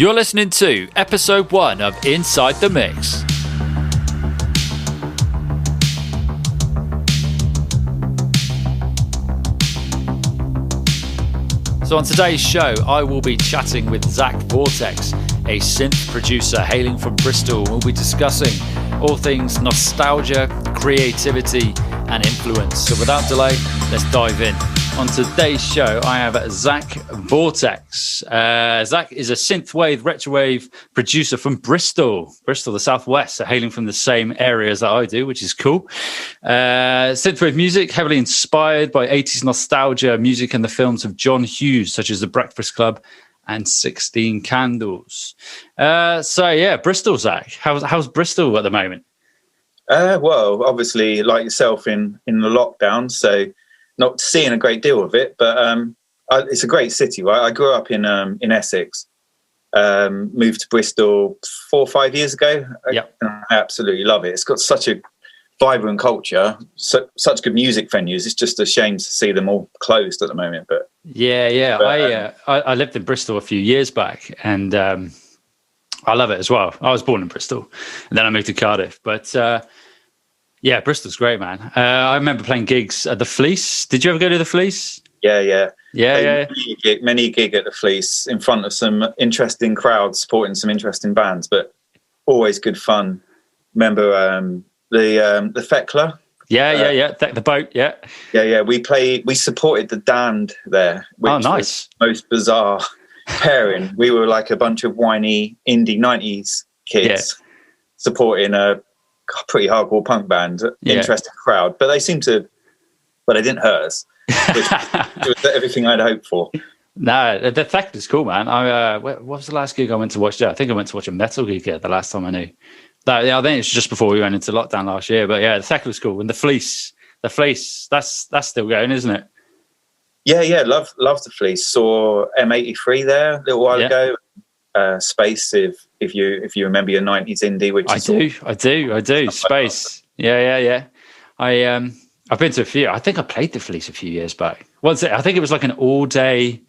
You're listening to episode 1 of Inside the Mix. So on today's show, I will be chatting with Zak Vortex, a synth producer hailing from Bristol. We'll be discussing all things nostalgia, creativity, and influence. So without delay, let's dive in. On today's show, I have Zak Vortex. Zak is a synthwave, retrowave producer from Bristol, the southwest, so hailing from the same areas that I do, which is cool. Synthwave music, heavily inspired by 80s nostalgia music and the films of John Hughes, such as The Breakfast Club and 16 Candles. Bristol, Zak. How's Bristol at the moment? Well, obviously, like yourself, in the lockdown, so not seeing a great deal of it, but it's a great city, right? I grew up in Essex, moved to Bristol 4 or 5 years ago. Yep. I absolutely love it. It's got such a vibrant culture, such good music venues. It's just a shame to see them all closed at the moment. But I lived in Bristol a few years back, and I love it as well. I was born in Bristol, and then I moved to Cardiff, but Bristol's great, man. I remember playing gigs at the Fleece. Did you ever go to the Fleece? Yeah. Many gig at the Fleece in front of some interesting crowds, supporting some interesting bands, but always good fun. Remember the Fekler? The boat, Yeah. We supported the Damned there. Which nice. Was the most bizarre pairing. We were like a bunch of whiny indie 90s kids supporting a pretty hardcore punk band, interesting crowd, but they didn't hurt us, which was everything I'd hoped for. No, the fact is cool, man. What was the last gig I went to watch there? I think I went to watch a metal gig the last time I knew. I think it's just before we went into lockdown last year, but the fact was cool. And the Fleece, that's still going, isn't it? Yeah, love the Fleece. Saw M83 there a little while ago. Space, if you remember your 90s indie, which I do. Space. Yeah. I've been to a few. I think I played the Fleece a few years back. I think it was like an all-day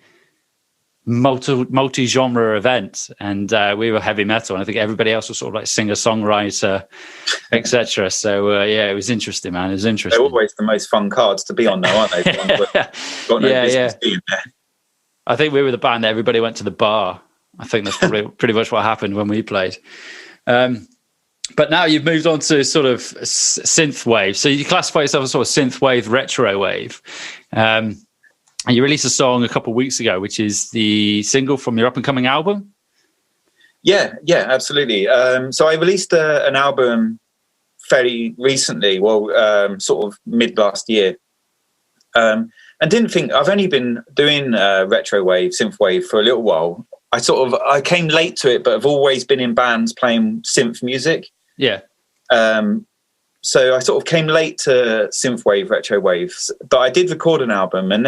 multi-genre event, and we were heavy metal, and I think everybody else was sort of like singer-songwriter, etc. So it was interesting, man. It was interesting. They're always the most fun cards to be on, though, aren't they? Got no business being there. I think we were the band that everybody went to the bar. I think that's probably pretty much what happened when we played. But now you've moved on to sort of synthwave. So you classify yourself as sort of synthwave, retrowave. And you released a song a couple of weeks ago, which is the single from your up-and-coming album? Yeah, absolutely. So I released an album fairly recently, sort of mid-last year. And didn't think... I've only been doing retrowave, synthwave for a little while. I came late to it, but I've always been in bands playing synth music. Yeah. So I sort of came late to synthwave, retrowave, but I did record an album, and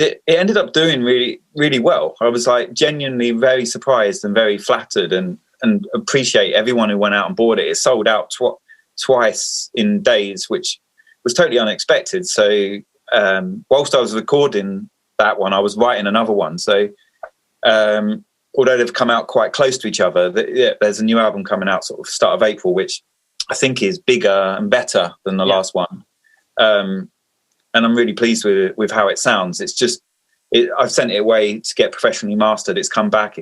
it ended up doing really, really well. I was like genuinely very surprised and very flattered, and appreciate everyone who went out and bought it. It sold out twice in days, which was totally unexpected. So whilst I was recording that one, I was writing another one. So although they've come out quite close to each other, there's a new album coming out sort of start of April, which I think is bigger and better than the last one. And I'm really pleased with how it sounds. It's just, I've sent it away to get professionally mastered. It's come back.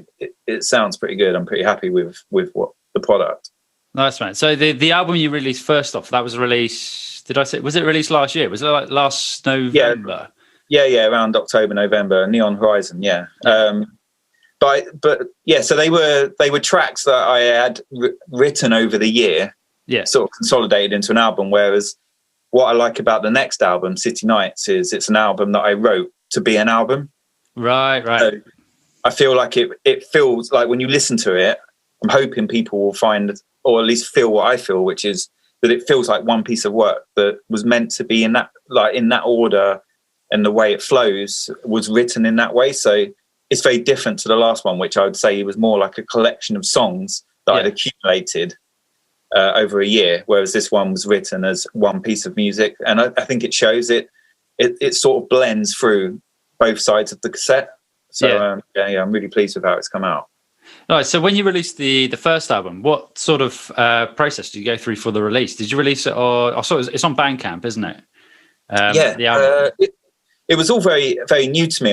It sounds pretty good. I'm pretty happy with what the product. Nice, man. So the album you released first off, that was released, was it released last year? Was it like last November? Yeah, around October, November, Neon Horizon, yeah. But so they were tracks that I had written over the year, sort of consolidated into an album. Whereas what I like about the next album, City Nights, is it's an album that I wrote to be an album. Right. So I feel like it feels like when you listen to it, I'm hoping people will find, or at least feel what I feel, which is that it feels like one piece of work that was meant to be in that order, and the way it flows was written in that way. So it's very different to the last one, which I would say was more like a collection of songs that I'd accumulated over a year, whereas this one was written as one piece of music. And I think it shows it sort of blends through both sides of the cassette. So I'm really pleased with how it's come out. All right, so when you released the first album, what sort of process did you go through for the release? Did you release it, or I saw it's on Bandcamp, isn't it? The album. It was all very, very new to me.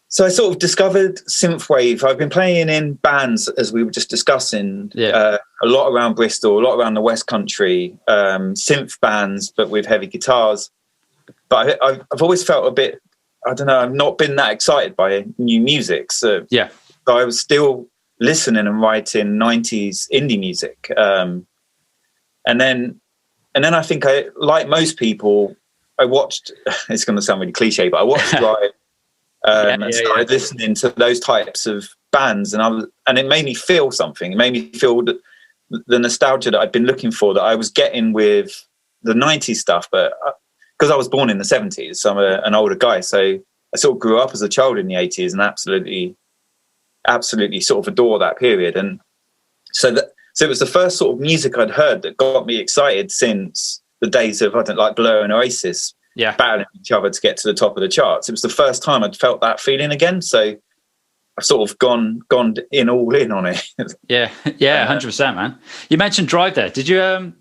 So I sort of discovered synthwave. I've been playing in bands, as we were just discussing, a lot around Bristol, a lot around the West Country, synth bands, but with heavy guitars. But I've always felt a bit, I don't know, I've not been that excited by new music. So I was still listening and writing 90s indie music. And then I think like most people, I watched, it's going to sound really cliche, but I watched Drive and started listening to those types of bands. And it made me feel something. It made me feel the nostalgia that I'd been looking for, that I was getting with the 90s stuff. But because I was born in the 70s, so I'm an older guy. So I sort of grew up as a child in the 80s and absolutely sort of adore that period. And so it was the first sort of music I'd heard that got me excited since the days of, I don't like, Blur and Oasis battling each other to get to the top of the charts. It was the first time I'd felt that feeling again. So I've sort of gone all in on it. Yeah, 100%, man. You mentioned Drive there. Did you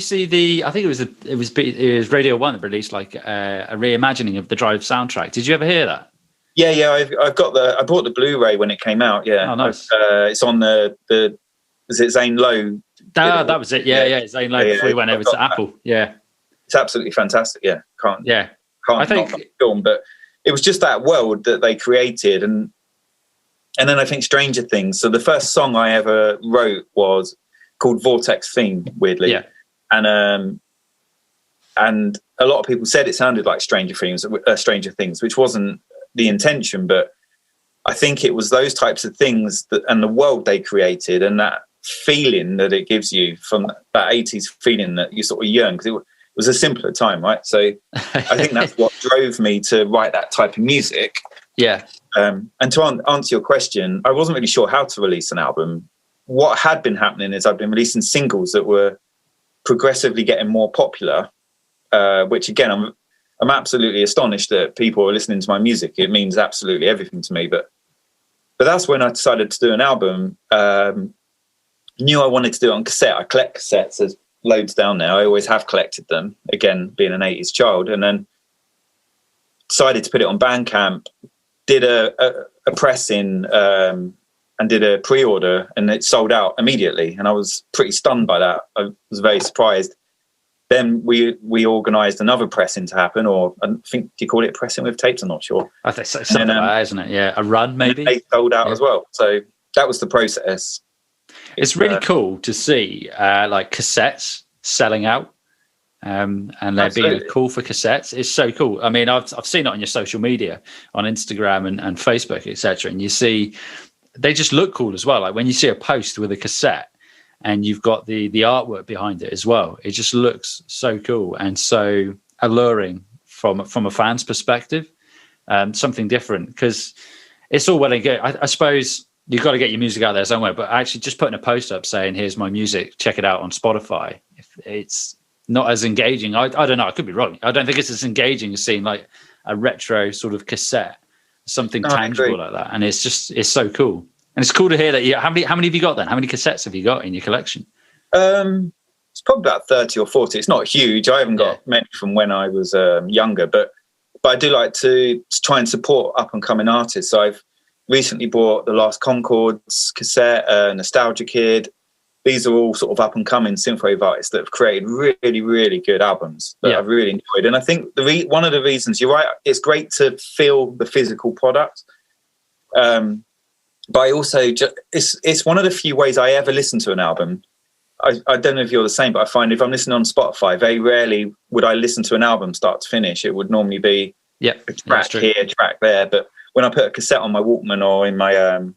see I think it was Radio 1 that released like a reimagining of the Drive soundtrack. Did you ever hear that? Yeah. I bought the Blu-ray when it came out. Yeah. Oh, nice. It's on the is it Zane Lowe? That was it. Yeah. Zane Lowe before we went over to Apple. Yeah. It's absolutely fantastic. Yeah. Can't I think not film, but it was just that world that they created, and then I think Stranger Things. So the first song I ever wrote was called Vortex Theme, weirdly. Yeah. And a lot of people said it sounded like Stranger Things, which wasn't the intention, but I think it was those types of things and the world they created and that feeling that it gives you from that 80s feeling that you sort of yearn, because it was a simpler time, right? So I think that's what drove me to write that type of music. Yeah. And to answer your question, I wasn't really sure how to release an album. What had been happening is I've been releasing singles that were progressively getting more popular, which again, I'm absolutely astonished that people are listening to my music. It means absolutely everything to me. But that's when I decided to do an album. Knew I wanted to do it on cassette. I collect cassettes. There's loads down there. I always have collected them, again, being an 80s child. And then decided to put it on Bandcamp, did a pressing and did a pre-order, and it sold out immediately. And I was pretty stunned by that. I was very surprised. Then we organised another pressing to happen, or I think, do you call it pressing with tapes? I'm not sure. I think so, something like that, isn't it? Yeah, a run maybe. They sold out as well. So that was the process. It's really cool to see like cassettes selling out, and they're being cool for cassettes. It's so cool. I mean, I've seen it on your social media, on Instagram and Facebook, etc. And you see they just look cool as well. Like when you see a post with a cassette and you've got the artwork behind it as well, it just looks so cool and so alluring from a fan's perspective. Something different, because it's all well and good. I suppose you've got to get your music out there somewhere, but actually just putting a post up saying, here's my music, check it out on Spotify, if it's not as engaging. I don't know, I could be wrong. I don't think it's as engaging as seeing like a retro sort of cassette, something tangible like that. And it's so cool. And it's cool to hear that. How many have you got then? How many cassettes have you got in your collection? It's probably about 30 or 40. It's not huge. I haven't got many from when I was younger, but I do like to try and support up and coming artists. So I've recently bought the Last Concords cassette, Nostalgia Kid. These are all sort of up and coming synthwave artists that have created really, really good albums that I've really enjoyed. And I think one of the reasons, you're right, it's great to feel the physical product. But I also it's one of the few ways I ever listen to an album. I don't know if you're the same, but I find if I'm listening on Spotify, very rarely would I listen to an album start to finish. It would normally be a track here, track there. But when I put a cassette on my Walkman or in my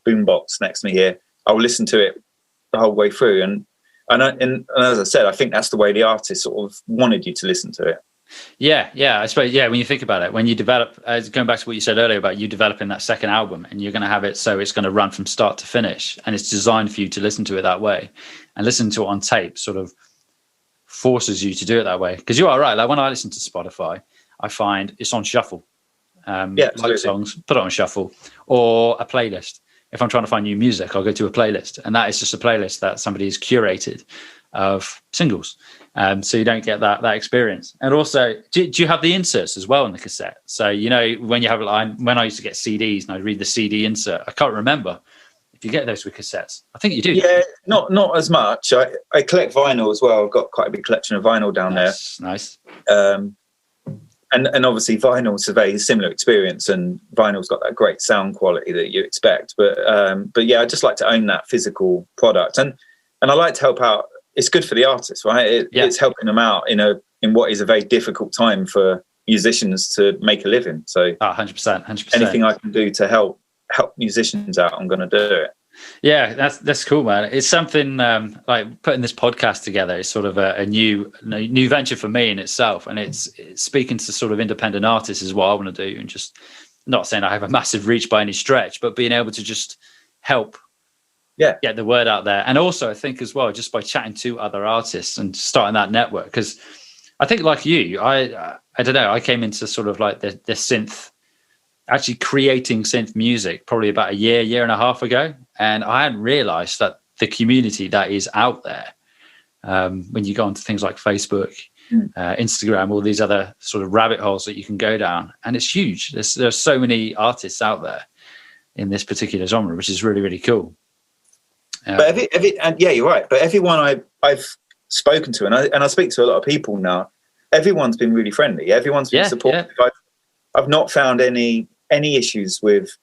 boombox next to me here, I'll listen to it the whole way through. And as I said, I think that's the way the artist sort of wanted you to listen to it. Yeah, I suppose, when you think about it, when you develop, going back to what you said earlier about you developing that second album, and you're going to have it so it's going to run from start to finish, and it's designed for you to listen to it that way, and listen to it on tape sort of forces you to do it that way. Because you are right, like when I listen to Spotify, I find it's on shuffle. Like songs, put it on shuffle, or a playlist. if I'm trying to find new music, I'll go to a playlist, and that is just a playlist that somebody has curated of singles. So you don't get that experience. And also, do you have the inserts as well on the cassette? So, you know, when you have, when I used to get CDs and I'd read the CD insert, I can't remember if you get those with cassettes. I think you do. Yeah, not as much. I collect vinyl as well. I've got quite a big collection of vinyl down there. Nice. And obviously vinyl's a very similar experience, and vinyl's got that great sound quality that you expect. But yeah, I just like to own that physical product, and I like to help out. It's good for the artist, right? It's helping them out in what is a very difficult time for musicians to make a living. So 100%. Anything I can do to help musicians out, I'm going to do it. Yeah, that's cool, man. It's something like putting this podcast together is sort of a new venture for me in itself, and it's speaking to sort of independent artists is what I want to do, and just not saying I have a massive reach by any stretch, but being able to just help get the word out there. And also I think as well, just by chatting to other artists and starting that network, because I think like you, I don't know, I came into sort of like the synth, actually creating synth music probably about a year and a half ago, and I hadn't realized that the community that is out there, when you go onto things like Facebook, Instagram, all these other sort of rabbit holes that you can go down, and it's huge. There's so many artists out there in this particular genre, which is really, really cool. But and yeah, you're right. But everyone I've spoken to, and I speak to a lot of people now, everyone's been really friendly. Everyone's been supportive. Yeah. I've not found any issues with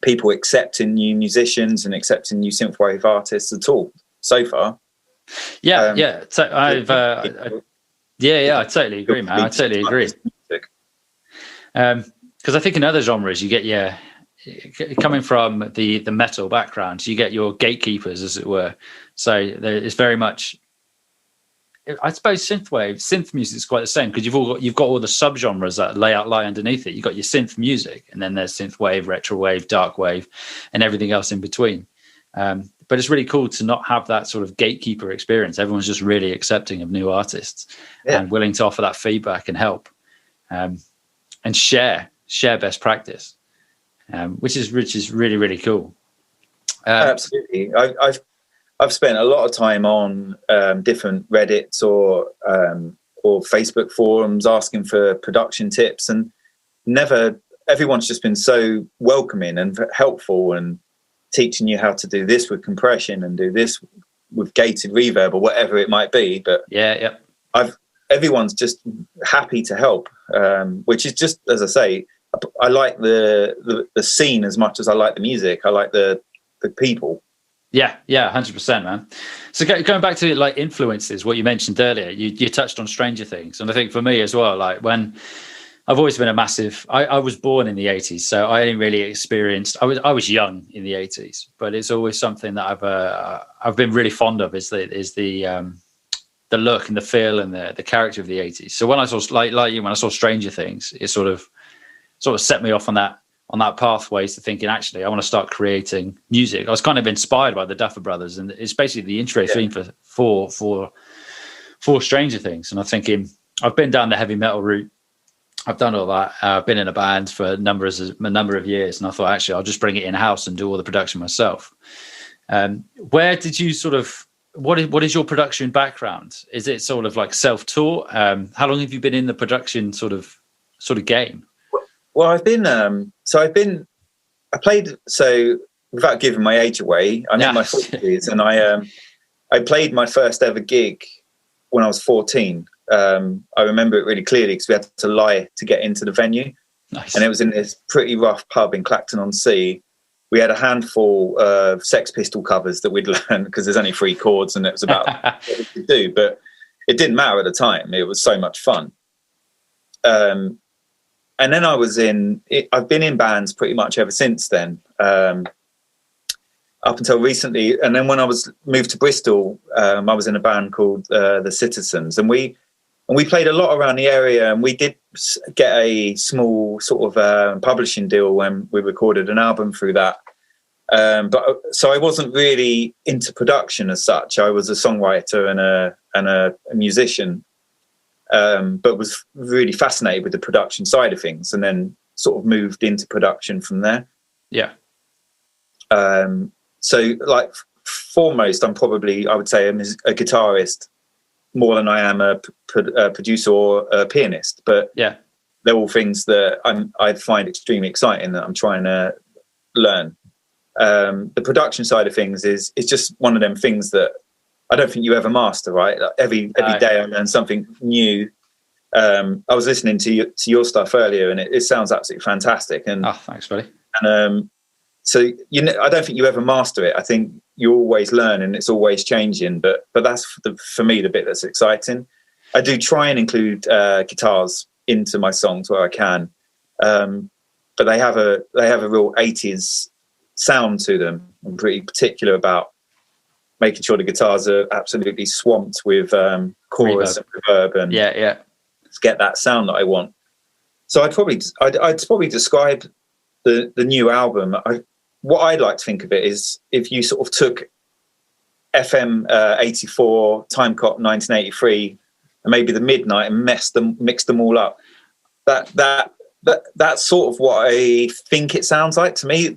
people accepting new musicians and accepting new synthwave artists at all so far. Yeah. So I totally agree, man. I totally agree. Because I think in other genres, you get coming from the metal background, you get your gatekeepers, as it were. So there is very much, I suppose, synth music is quite the same, because you've got all the subgenres that lie underneath it. You've got your synth music, and then there's synthwave, retrowave, darkwave, and everything else in between. But it's really cool to not have that sort of gatekeeper experience. Everyone's just really accepting of new artists and willing to offer that feedback and help, and share best practice. Which is really, really cool. Absolutely. I've spent a lot of time on different Reddits or Facebook forums asking for production tips, and everyone's just been so welcoming and helpful, and teaching you how to do this with compression and do this with gated reverb or whatever it might be. But everyone's just happy to help, which is just, as I say, I like the scene as much as I like the music. I like the people. Yeah, 100%, man. So going back to like influences, what you mentioned earlier, you touched on Stranger Things, and I think for me as well, like when I've always been a massive. I was born in the 80s, so I only really experienced. I was young in the 80s, but it's always something that I've been really fond of. Is the look and the feel and the character of the 80s. So when I saw like you, when I saw Stranger Things, it sort of set me off on that pathways to thinking, actually, I want to start creating music. I was kind of inspired by the Duffer Brothers, and it's basically the intro theme for Stranger Things. And I'm thinking, I've been down the heavy metal route. I've done all that. I've been in a band for a number of years, and I thought, actually, I'll just bring it in house and do all the production myself. Where did you what is your production background? Is it sort of like self-taught? How long have you been in the production sort of game? Well, I played, so without giving my age away, I'm in my 40s, and I played my first ever gig when I was 14. I remember it really clearly because we had to lie to get into the venue. Nice. And it was in this pretty rough pub in Clacton-on-Sea. We had a handful of Sex Pistol covers that we'd learned because there's only 3 chords and it was about what we could do, but it didn't matter at the time. It was so much fun. And then I've been in bands pretty much ever since then, up until recently. And then when I was moved to Bristol, I was in a band called The Citizens, and we played a lot around the area, and we did get a small sort of publishing deal when we recorded an album through that. So I wasn't really into production as such. I was a songwriter and a musician. But was really fascinated with the production side of things, and then sort of moved into production from there. Yeah. So like foremost, I would say I'm a guitarist more than I am a producer or a pianist. But yeah, they're all things that I find extremely exciting that I'm trying to learn. The production side of things is just one of them things that I don't think you ever master, right? Like every day I learn something new. I was listening to your stuff earlier, and it sounds absolutely fantastic. And thanks, buddy. And so I don't think you ever master it. I think you always learn, and it's always changing. But that's for me the bit that's exciting. I do try and include guitars into my songs where I can, but they have a real 80s sound to them. I'm pretty particular about making sure the guitars are absolutely swamped with chorus and reverb, and get that sound that I want. So I'd probably describe the new album. What I'd like to think of it is if you sort of took FM 84, Time Cop 1983, and maybe the Midnight, and mixed them all up. That's sort of what I think it sounds like to me.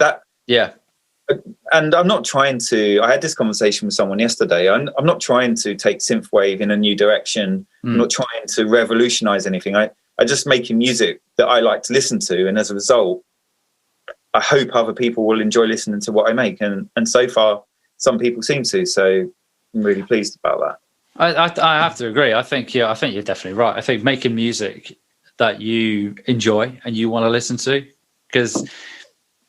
And I'm not trying to. I had this conversation with someone yesterday. I'm not trying to take synthwave in a new direction. I'm not trying to revolutionize anything. I just making music that I like to listen to, and as a result, I hope other people will enjoy listening to what I make. And so far, some people seem to. So I'm really pleased about that. I have to agree. I think you're definitely right. I think making music that you enjoy and you want to listen to, because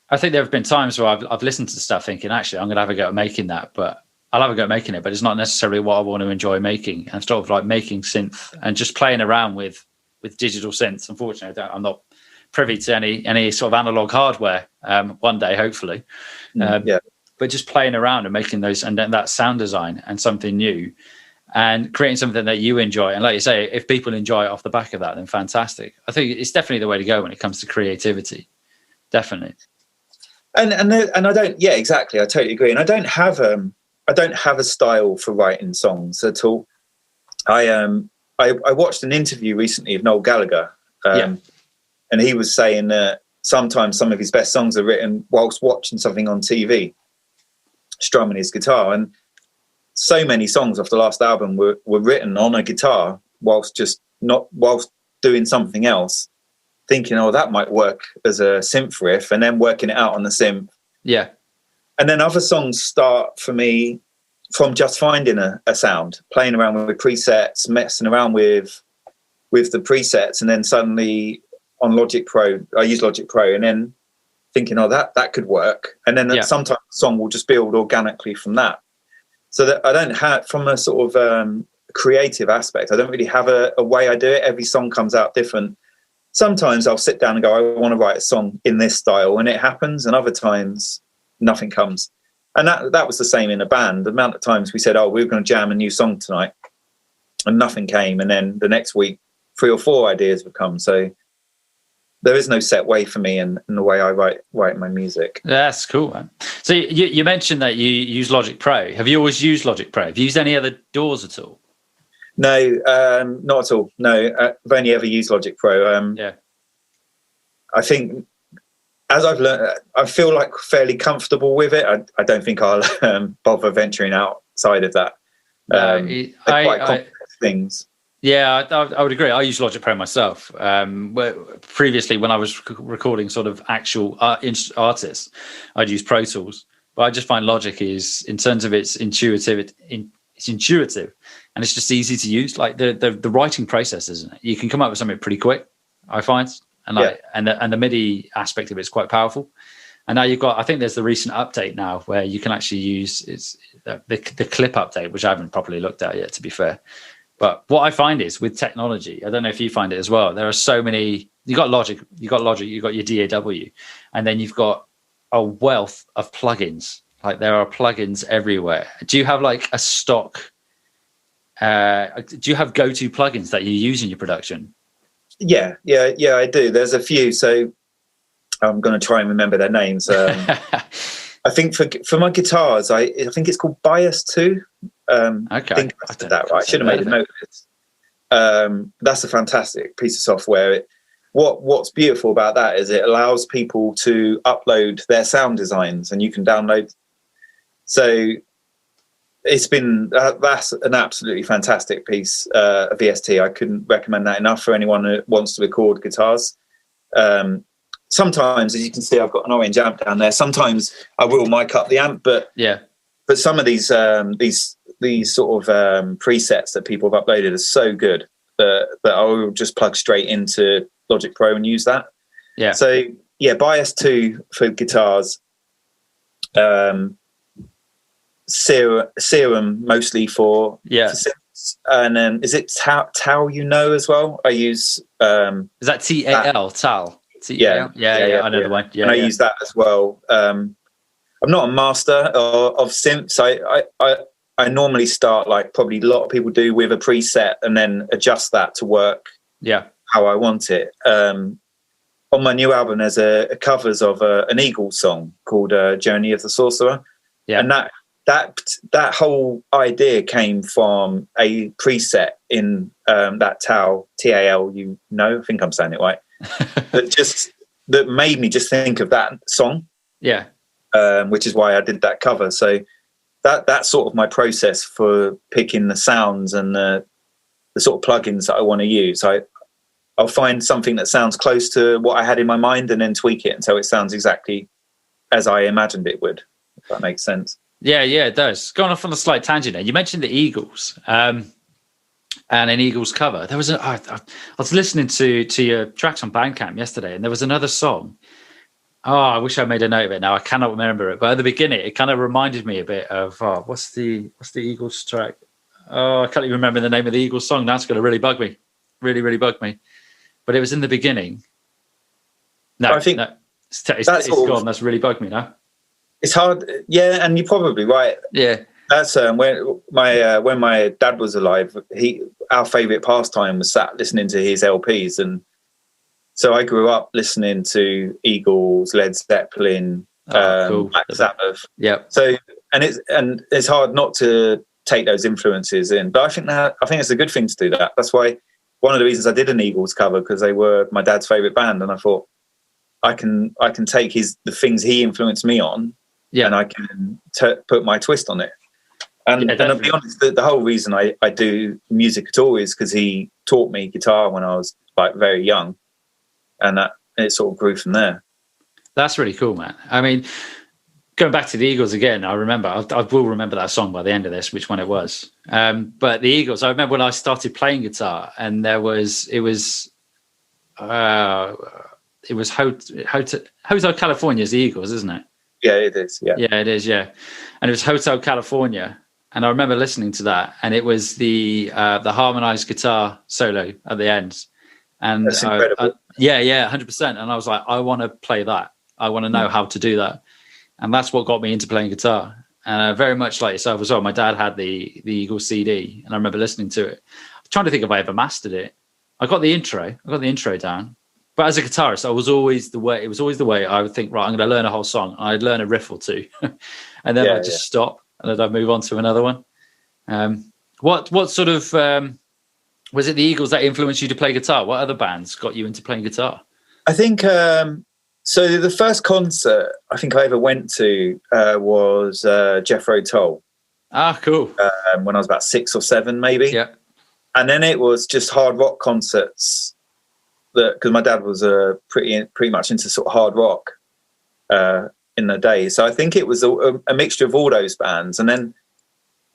I think there have been times where I've listened to stuff thinking, actually, I'm going to have a go at making that, but I'll have a go at making it, but it's not necessarily what I want to enjoy making. And sort of like making synth and just playing around with digital synths. Unfortunately, I'm not privy to any sort of analog hardware. One day, hopefully, but just playing around and making those, and then that sound design and something new, and creating something that you enjoy. And like you say, if people enjoy it off the back of that, then fantastic. I think it's definitely the way to go when it comes to creativity. Definitely. And I don't. Yeah, exactly. I totally agree. And I don't have a style for writing songs at all. I watched an interview recently of Noel Gallagher, and he was saying that sometimes some of his best songs are written whilst watching something on TV, strumming his guitar. And so many songs off the last album were written on a guitar whilst doing something else, thinking, oh, that might work as a synth riff, and then working it out on the synth. Yeah. And then other songs start for me from just finding a sound, playing around with presets, messing around with the presets, and then suddenly on Logic Pro, I use Logic Pro, and then thinking, oh, that could work. And then sometimes the song will just build organically from that. So that I don't have, from a sort of creative aspect, I don't really have a way I do it. Every song comes out different. Sometimes I'll sit down and go, I want to write a song in this style, and it happens. And other times nothing comes. And that was the same in a band. The amount of times we said, oh, we're going to jam a new song tonight, and nothing came. And then the next week, 3 or 4 ideas would come. So there is no set way for me in the way I write my music. That's cool, man. So you mentioned that you use Logic Pro. Have you always used Logic Pro? Have you used any other DAWs at all? No, not at all. No, I've only ever used Logic Pro. I think as I've learned, I feel like fairly comfortable with it. I don't think I'll bother venturing outside of that. They're quite complex things. Yeah, I would agree. I use Logic Pro myself. Previously, when I was recording sort of actual artists, I'd use Pro Tools. But I just find Logic is, in terms of its intuitive, it's intuitive, and it's just easy to use. Like the writing process, isn't it? You can come up with something pretty quick, I find, and the MIDI aspect of it is quite powerful. And now you've got, I think there's the recent update now where you can actually use the clip update, which I haven't properly looked at yet, to be fair. But what I find is with technology, I don't know if you find it as well, there are so many, you got Logic, you got your DAW, and then you've got a wealth of plugins. Like there are plugins everywhere. Do you have like a stock, do you have go-to plugins that you use in your production? Yeah, I do. There's a few. So I'm going to try and remember their names. I think for my guitars, I think it's called Bias 2. Okay. I think I did that right. I should have made a note of it. That's a fantastic piece of software. what's beautiful about that is it allows people to upload their sound designs, and you can download. So it's been that's an absolutely fantastic piece of VST. I couldn't recommend that enough for anyone who wants to record guitars. Sometimes, as you can see, I've got an orange amp down there. Sometimes I will mic up the amp, but some of these sort of presets that people have uploaded are so good that I will just plug straight into Logic Pro and use that. Yeah. So Bias 2 for guitars, Serum mostly for synths. And then is it Tal as well? I use is that TAL Tal? Yeah, I know the one. Yeah, and I use that as well. I'm not a master of synths. I normally start, like probably a lot of people do, with a preset and then adjust that to work how I want it. On my new album, there's a covers of an Eagles song called Journey of the Sorcerer. Yeah. And that whole idea came from a preset in that TAL, TAL, I think I'm saying it right, that made me just think of that song. Yeah. Which is why I did that cover. So that's sort of my process for picking the sounds and the sort of plugins that I want to use. I'll find something that sounds close to what I had in my mind and then tweak it until it sounds exactly as I imagined it would, if that makes sense. Yeah, it does. Going off on a slight tangent there, you mentioned the Eagles and an Eagles cover. There was I was listening to your tracks on Bandcamp yesterday, and there was another song. Oh, I wish I made a note of it now. I cannot remember it. But at the beginning, it kind of reminded me a bit of, what's the Eagles track? Oh, I can't even remember the name of the Eagles song. That's going to really bug me. Really, really bug me. But it was in the beginning. No, I think it's gone. That's really bugged me now. It's hard. Yeah, and you're probably right. Yeah. That's when my dad was alive, our favourite pastime was sat listening to his LPs, and so I grew up listening to Eagles, Led Zeppelin, Black Sabbath. Yeah. So and it's hard not to take those influences in, but I think it's a good thing to do that. That's why one of the reasons I did an Eagles cover, because they were my dad's favourite band, and I thought I can take the things he influenced me on, and I can put my twist on it. And I'll be honest, the whole reason I do music at all is because he taught me guitar when I was like very young, and it sort of grew from there. That's really cool, man. I mean, going back to the Eagles again, I remember, I will remember that song by the end of this, which one it was. But the Eagles, I remember when I started playing guitar, and it was Hotel California's the Eagles, isn't it? Yeah, it is. Yeah, it is. Yeah, and it was Hotel California, and I remember listening to that, and it was the harmonized guitar solo at the end, and that's incredible. 100%. And I was like, I want to play that. I want to know how to do that, and that's what got me into playing guitar. And very much like yourself as well, my dad had the Eagles CD, and I remember listening to it. I'm trying to think if I ever mastered it. I got the intro down. But as a guitarist, it was always the way I would think, right, I'm going to learn a whole song. And I'd learn a riff or two. And then I'd just stop, and then I'd move on to another one. What sort of, was it the Eagles that influenced you to play guitar? What other bands got you into playing guitar? I think, so the first concert I think I ever went to was Jethro Tull. Ah, cool. When I was about 6 or 7, maybe. Yeah. And then it was just hard rock concerts. Because my dad was pretty much into sort of hard rock in the day, so I think it was a mixture of all those bands. And then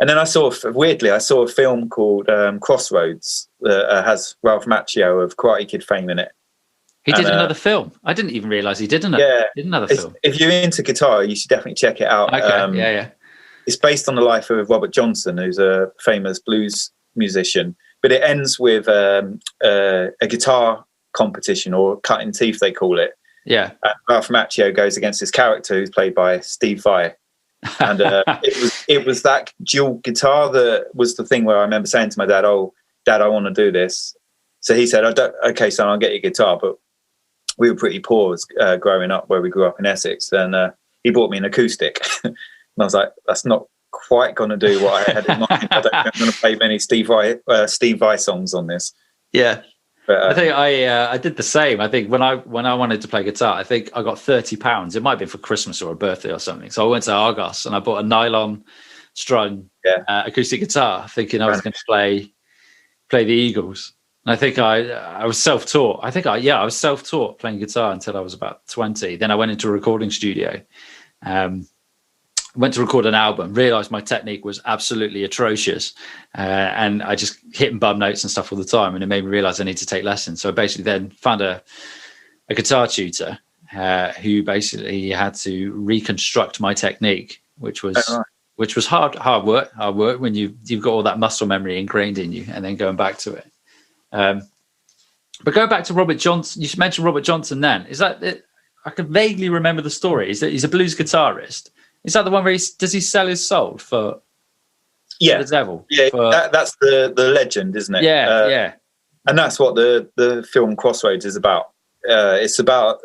I saw a film called Crossroads that has Ralph Macchio of Karate Kid fame in it. He did another film. I didn't even realise he did another film. If you're into guitar, you should definitely check it out. Okay. It's based on the life of Robert Johnson, who's a famous blues musician. But it ends with a guitar competition, or cutting teeth they call it. Yeah. Ralph Macchio goes against his character, who's played by Steve Vai. And it was that dual guitar that was the thing where I remember saying to my dad, "Oh, Dad, I want to do this." So he said, "Okay, son, I'll get you a guitar." But we were pretty poor growing up where we grew up in Essex, and he bought me an acoustic. And I was like, "That's not quite going to do what I had in mind. I don't think I'm going to play many Steve Vai songs on this." Yeah. But, I think I did the same. I think when I wanted to play guitar, I think I got £30. It might have been for Christmas or a birthday or something. So I went to Argos and I bought a nylon strung acoustic guitar, thinking I was going to play the Eagles. And I think I was self-taught. I was self-taught playing guitar until I was about 20. Then I went into a recording studio, went to record an album, realized my technique was absolutely atrocious. And I just hitting bum notes and stuff all the time. And it made me realize I need to take lessons. So I basically then found a guitar tutor who basically had to reconstruct my technique, which was hard work when you've got all that muscle memory ingrained in you, and then going back to it. But going back to Robert Johnson, you mentioned Robert Johnson. Then is that it? I can vaguely remember the story. Is that he's a blues guitarist? Is that the one where does he sell his soul for the devil? Yeah, that's the legend, isn't it? Yeah. And that's what the film Crossroads is about. It's about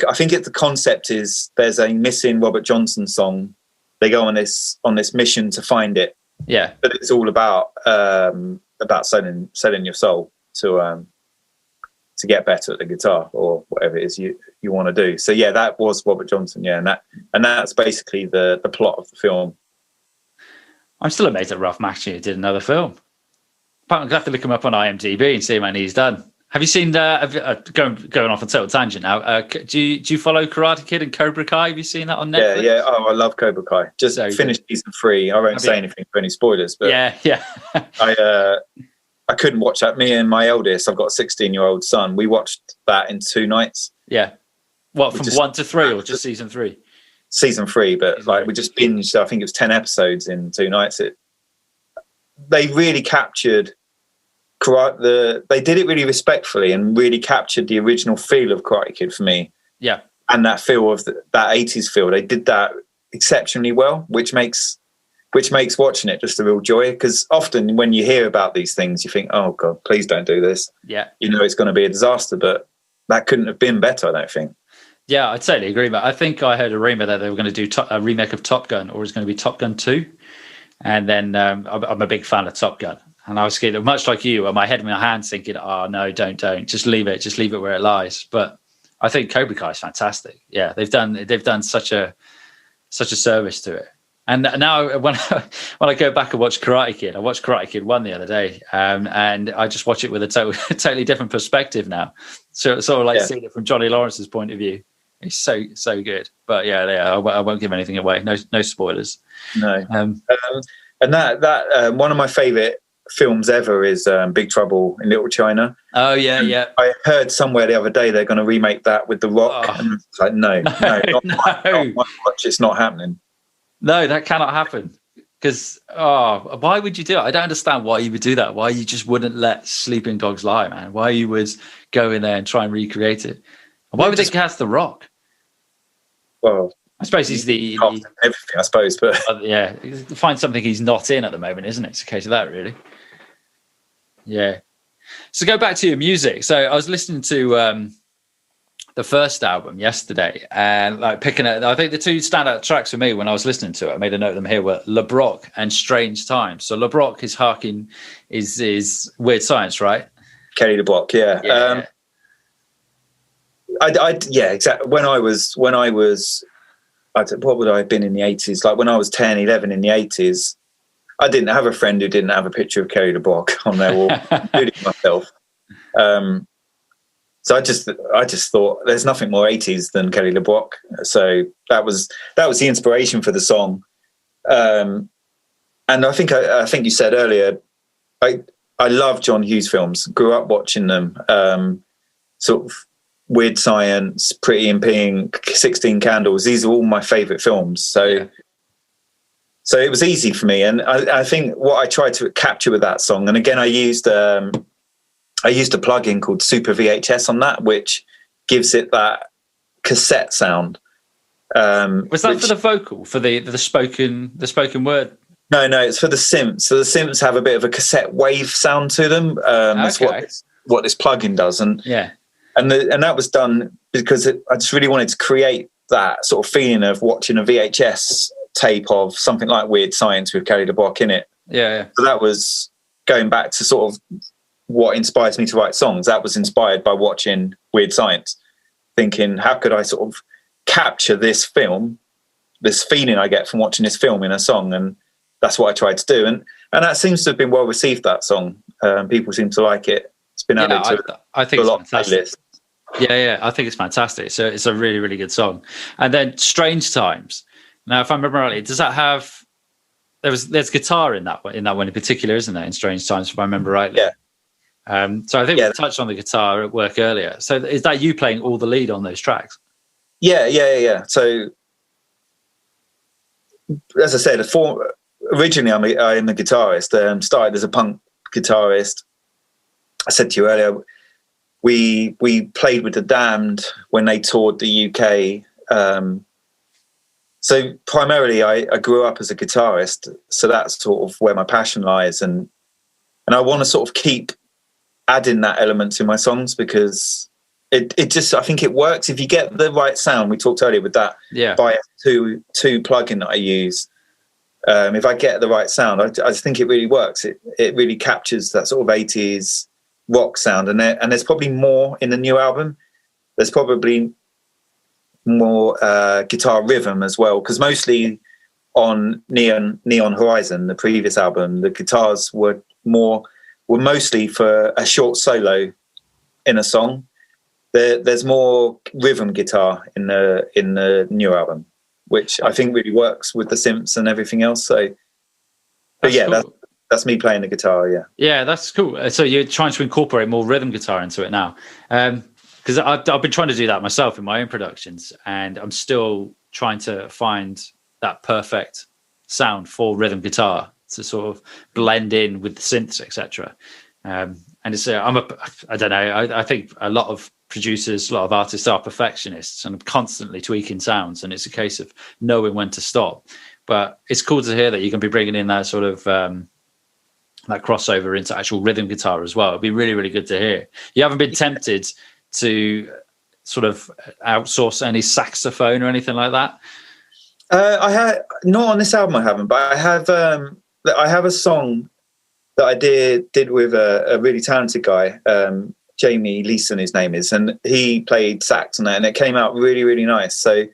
I think the concept is there's a missing Robert Johnson song. They go on this mission to find it. Yeah, but it's all about selling your soul to get better at the guitar or whatever it is you want to do. So yeah, that was Robert Johnson. Yeah, and that's basically the plot of the film. I'm still amazed that Ralph Macchio did another film. I'm going to have to look him up on IMDb and see how many he's done. Have you seen going off on total tangent now? Do you follow Karate Kid and Cobra Kai? Have you seen that on Netflix? Yeah. Oh, I love Cobra Kai. Just finished season 3. I won't say anything for any spoilers, but yeah. I couldn't watch that. Me and my eldest, I've got a 16-year-old son. We watched that in 2 nights. Yeah. What, from 1 to 3 or just season 3? Season 3, but we just binged. I think it was 10 episodes in 2 nights. They really captured. They did it really respectfully and really captured the original feel of Karate Kid for me. Yeah, and that feel of that 80s feel. They did that exceptionally well, which makes watching it just a real joy. Because often when you hear about these things, you think, "Oh God, please don't do this." Yeah, it's going to be a disaster. But that couldn't have been better, I don't think. Yeah, I totally agree. But I think I heard a rumor that they were going to do a remake of Top Gun, or it's going to be Top Gun 2. And then I'm a big fan of Top Gun. And I was scared, much like you, my head in my hands thinking, oh, no, don't. Just leave it where it lies. But I think Cobra Kai is fantastic. Yeah, they've done such a service to it. And now when I go back and watch Karate Kid, I watched Karate Kid 1 the other day, and I just watch it with a totally different perspective now. So it's sort of seeing it from Johnny Lawrence's point of view. It's so good. But I won't give anything away. No spoilers. No. And that one of my favourite films ever is Big Trouble in Little China. Oh yeah. I heard somewhere the other day they're going to remake that with The Rock. Oh. And it's like no, not much. It's not happening. No, that cannot happen. Because why would you do it? I don't understand why you would do that. Why you just wouldn't let sleeping dogs lie, man? Why you would go in there and try and recreate it? And why would they cast The Rock? Well, I suppose he's the everything. I suppose, but find something he's not in at the moment, isn't it? It's a case of that, really. Yeah. So go back to your music. So I was listening to the first album yesterday, and picking it. I think the 2 standout tracks for me when I was listening to it, I made a note of them here, were Le Broc and Strange Times. So Le Broc is Weird Science, right? Kelly LeBrock, yeah. Exactly. When I was, what would I have been in the 80s? Like when I was 10, 11 in the 80s, I didn't have a friend who didn't have a picture of Kelly LeBrock on their wall, including myself. So I just thought there's nothing more 80s than Kelly LeBrock. So that was the inspiration for the song. And I think you said earlier, I love John Hughes films. Grew up watching them. Sort of Weird Science, Pretty in Pink, 16 Candles. These are all my favourite films. So it was easy for me. And I think what I tried to capture with that song, and again, I used a plugin called Super VHS on that, which gives it that cassette sound. Was that for the vocal, for the spoken word? No, it's for the synths. So the synths have a bit of a cassette wave sound to them. That's what this plugin does. And that was done because I just really wanted to create that sort of feeling of watching a VHS tape of something like Weird Science with Kelly LeBrock in it. Yeah. So that was going back to sort of what inspires me to write songs. That was inspired by watching Weird Science, thinking, how could I sort of capture this film, this feeling I get from watching this film in a song? And that's what I tried to do. And that seems to have been well received, that song. People seem to like it. It's been added I think a lot it's of fantastic. playlists. Yeah, I think it's fantastic. So it's a really, really good song. And then Strange Times. Now, if I remember rightly, does that have... There's guitar in that one in particular, isn't there, in Strange Times, if I remember rightly? Yeah. So I think we touched on the guitar at work earlier. So is that you playing all the lead on those tracks? Yeah. So, as I said, originally I'm a guitarist. Started as a punk guitarist. I said to you earlier, we played with the Damned when they toured the UK. So primarily I grew up as a guitarist, so that's sort of where my passion lies, and I want to sort of keep adding that element to my songs, because it just, I think it works if you get the right sound. We talked earlier with that Bias 2 plugin that I use. If I get the right sound, I just think it really works. It really captures that sort of 80s rock sound, and there's probably more in the new album. There's probably more guitar rhythm as well, because mostly on Neon Horizon, the previous album, the guitars were mostly for a short solo in a song. There's more rhythm guitar in the new album, which I think really works with the synths and everything else. So, but cool. That's me playing the guitar. Yeah, that's cool. So you're trying to incorporate more rhythm guitar into it now. Because I've been trying to do that myself in my own productions, and I'm still trying to find that perfect sound for rhythm guitar to sort of blend in with the synths, etc. And it's I don't know. I think a lot of producers, a lot of artists are perfectionists and constantly tweaking sounds, and it's a case of knowing when to stop. But it's cool to hear that you can be bringing in that sort of that crossover into actual rhythm guitar as well. It'd be really, really good to hear. You haven't been tempted to sort of outsource any saxophone or anything like that? I had not on this album. I haven't, but I have a song that I did with a really talented guy, Jamie Leeson, his name is, and he played sax on that, and it came out really, really nice. So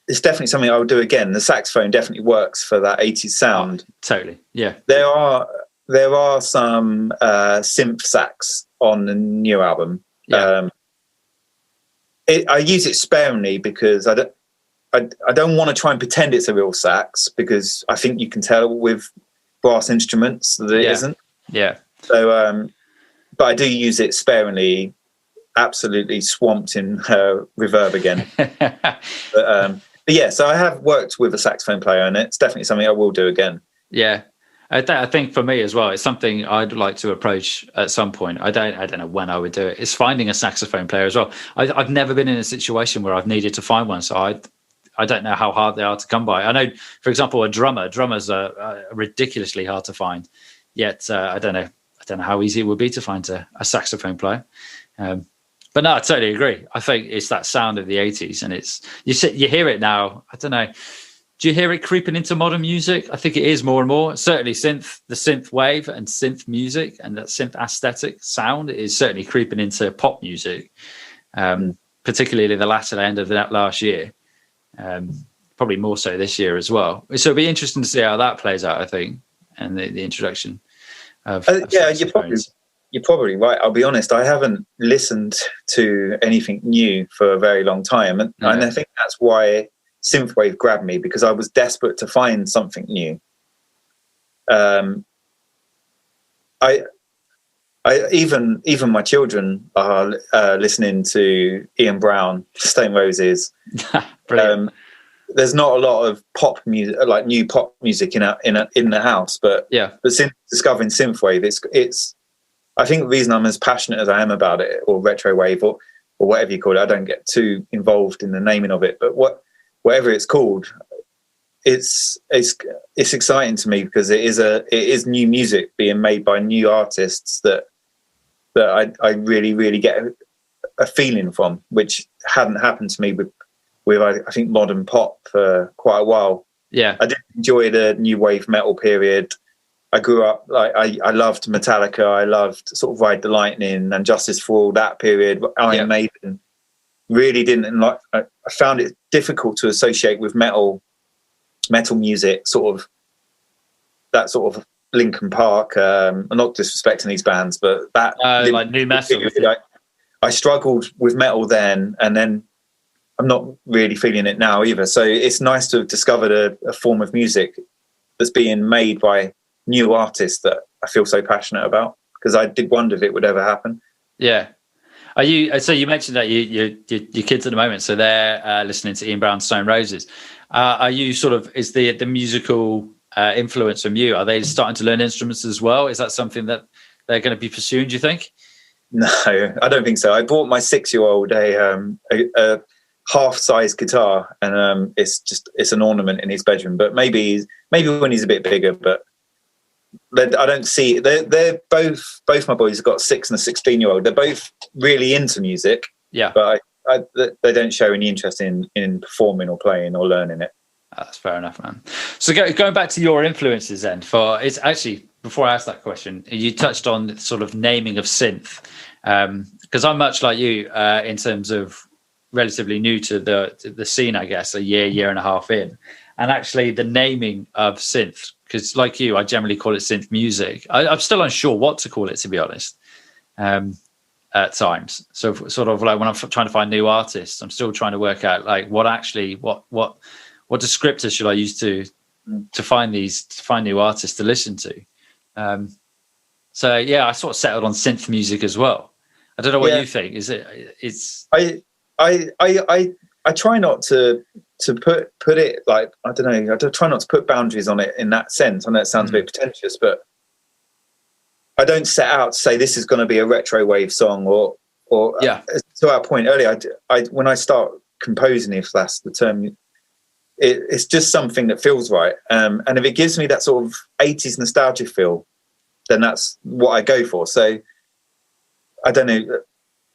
it's definitely something I would do again. The saxophone definitely works for that 80s sound. Oh, totally, yeah. There are some synth sax on the new album. I use it sparingly because I don't want to try and pretend it's a real sax, because I think you can tell with brass instruments that it isn't. Yeah. So, but I do use it sparingly, absolutely swamped in reverb again. But yeah, so I have worked with a saxophone player, and it's definitely something I will do again. Yeah. I think for me as well, it's something I'd like to approach at some point. I don't know when I would do it. It's finding a saxophone player as well. I've never been in a situation where I've needed to find one, so I don't know how hard they are to come by. I know, for example, a drummer. Drummers are ridiculously hard to find. Yet I don't know how easy it would be to find a saxophone player. But no, I totally agree. I think it's that sound of the 80s, and you hear it now. I don't know. Do you hear it creeping into modern music? I think it is more and more. Certainly the synth wave and synth music and that synth aesthetic sound is certainly creeping into pop music, particularly the latter end of that last year. Probably more so this year as well. So it'll be interesting to see how that plays out, I think, and the introduction of you're probably right. I'll be honest, I haven't listened to anything new for a very long time. And I think that's why synthwave grabbed me, because I was desperate to find something new. Even my children are listening to Ian Brown, Stone Roses. There's not a lot of pop music, like new pop music in the house, but since discovering synthwave, it's I think the reason I'm as passionate as I am about it, or retrowave, or whatever you call it, I don't get too involved in the naming of it, but whatever it's called, it's exciting to me, because it is new music being made by new artists that I really, really get a feeling from, which hadn't happened to me with I think modern pop for quite a while. Yeah, I did enjoy the new wave metal period. I grew up like I loved Metallica. I loved sort of Ride the Lightning and Justice for All, that period. Iron Maiden. Really didn't like. I found it difficult to associate with metal music. Sort of that sort of Linkin Park. I'm not disrespecting these bands, but that like new metal. I struggled with metal then, and then I'm not really feeling it now either. So it's nice to have discovered a form of music that's being made by new artists that I feel so passionate about, because I did wonder if it would ever happen. Yeah. Are you? So you mentioned that your kids at the moment, so they're listening to Ian Brown's Stone Roses. Are you sort of, is the musical influence from you? Are they starting to learn instruments as well? Is that something that they're going to be pursuing, do you think? No, I don't think so. I bought my 6-year-old a half-size guitar, and it's an ornament in his bedroom. But maybe when he's a bit bigger, but. I don't see. They're both my boys have got 6 and a 16-year-old. They're both really into music. Yeah, but they don't show any interest in performing or playing or learning it. That's fair enough, man. So going back to your influences, then, it's actually, before I ask that question, you touched on sort of naming of synth, because I'm much like you in terms of relatively new to the scene, I guess, a year and a half in, and actually the naming of synth. Because like you, I generally call it synth music. I'm still unsure what to call it, to be honest, at times. So sort of like when I'm trying to find new artists, I'm still trying to work out like what descriptors should I use to find new artists to listen to. So yeah, I sort of settled on synth music as well. I don't know what you think. I try not to put it like, I don't know, I try not to put boundaries on it in that sense. I know it sounds a bit pretentious, but I don't set out to say this is going to be a retro wave song or to our point earlier, when I start composing, if that's the term, it's just something that feels right. And if it gives me that sort of 80s nostalgia feel, then that's what I go for. So I don't know.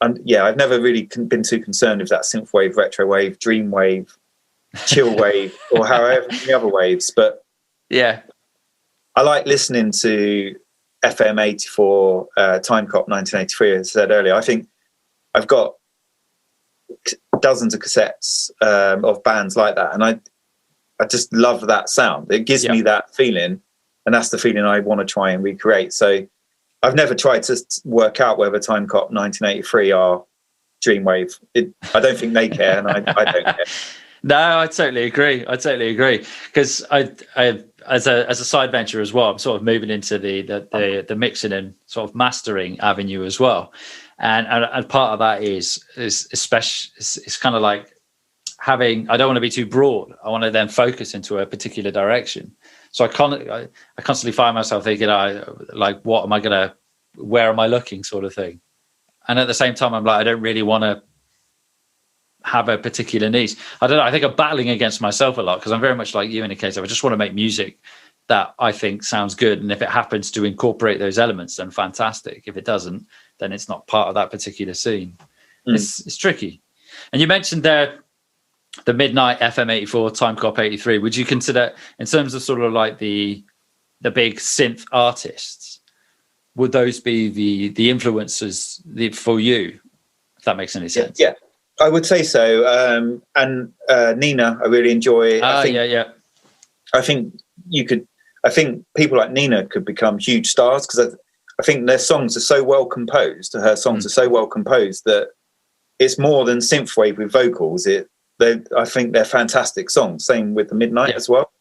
I've never really been too concerned with that synthwave, retro wave, dream wave, chill wave, or however many other waves. But yeah, I like listening to FM 84, Time Cop 1983, as I said earlier. I think I've got dozens of cassettes of bands like that, and I just love that sound. It gives me that feeling, and that's the feeling I want to try and recreate. So I've never tried to work out whether Time Cop 1983 are Dreamwave. I don't think they care, and I don't care. No, I totally agree. Because I as a side venture as well, I'm sort of moving into the mixing and sort of mastering avenue as well, and part of that is especially it's kind of like having. I don't want to be too broad. I want to then focus into a particular direction. So I constantly find myself thinking, what am I gonna? Where am I looking, sort of thing. And at the same time, I'm like, I don't really want to have a particular niche. I don't know. I think I'm battling against myself a lot because I'm very much like you in the case of I just want to make music that I think sounds good. And if it happens to incorporate those elements, then fantastic. If it doesn't, then it's not part of that particular scene. It's tricky. And you mentioned there the Midnight, FM 84, Time Cop 83. Would you consider, in terms of sort of like the big synth artists, would those be the influences for you, if that makes any sense? Yeah, I would say so. And Nina, I really enjoy. I think people like Nina could become huge stars because I think their songs are so well composed. Her songs are so well composed that it's more than synthwave with vocals. I think they're fantastic songs. Same with the Midnight as well.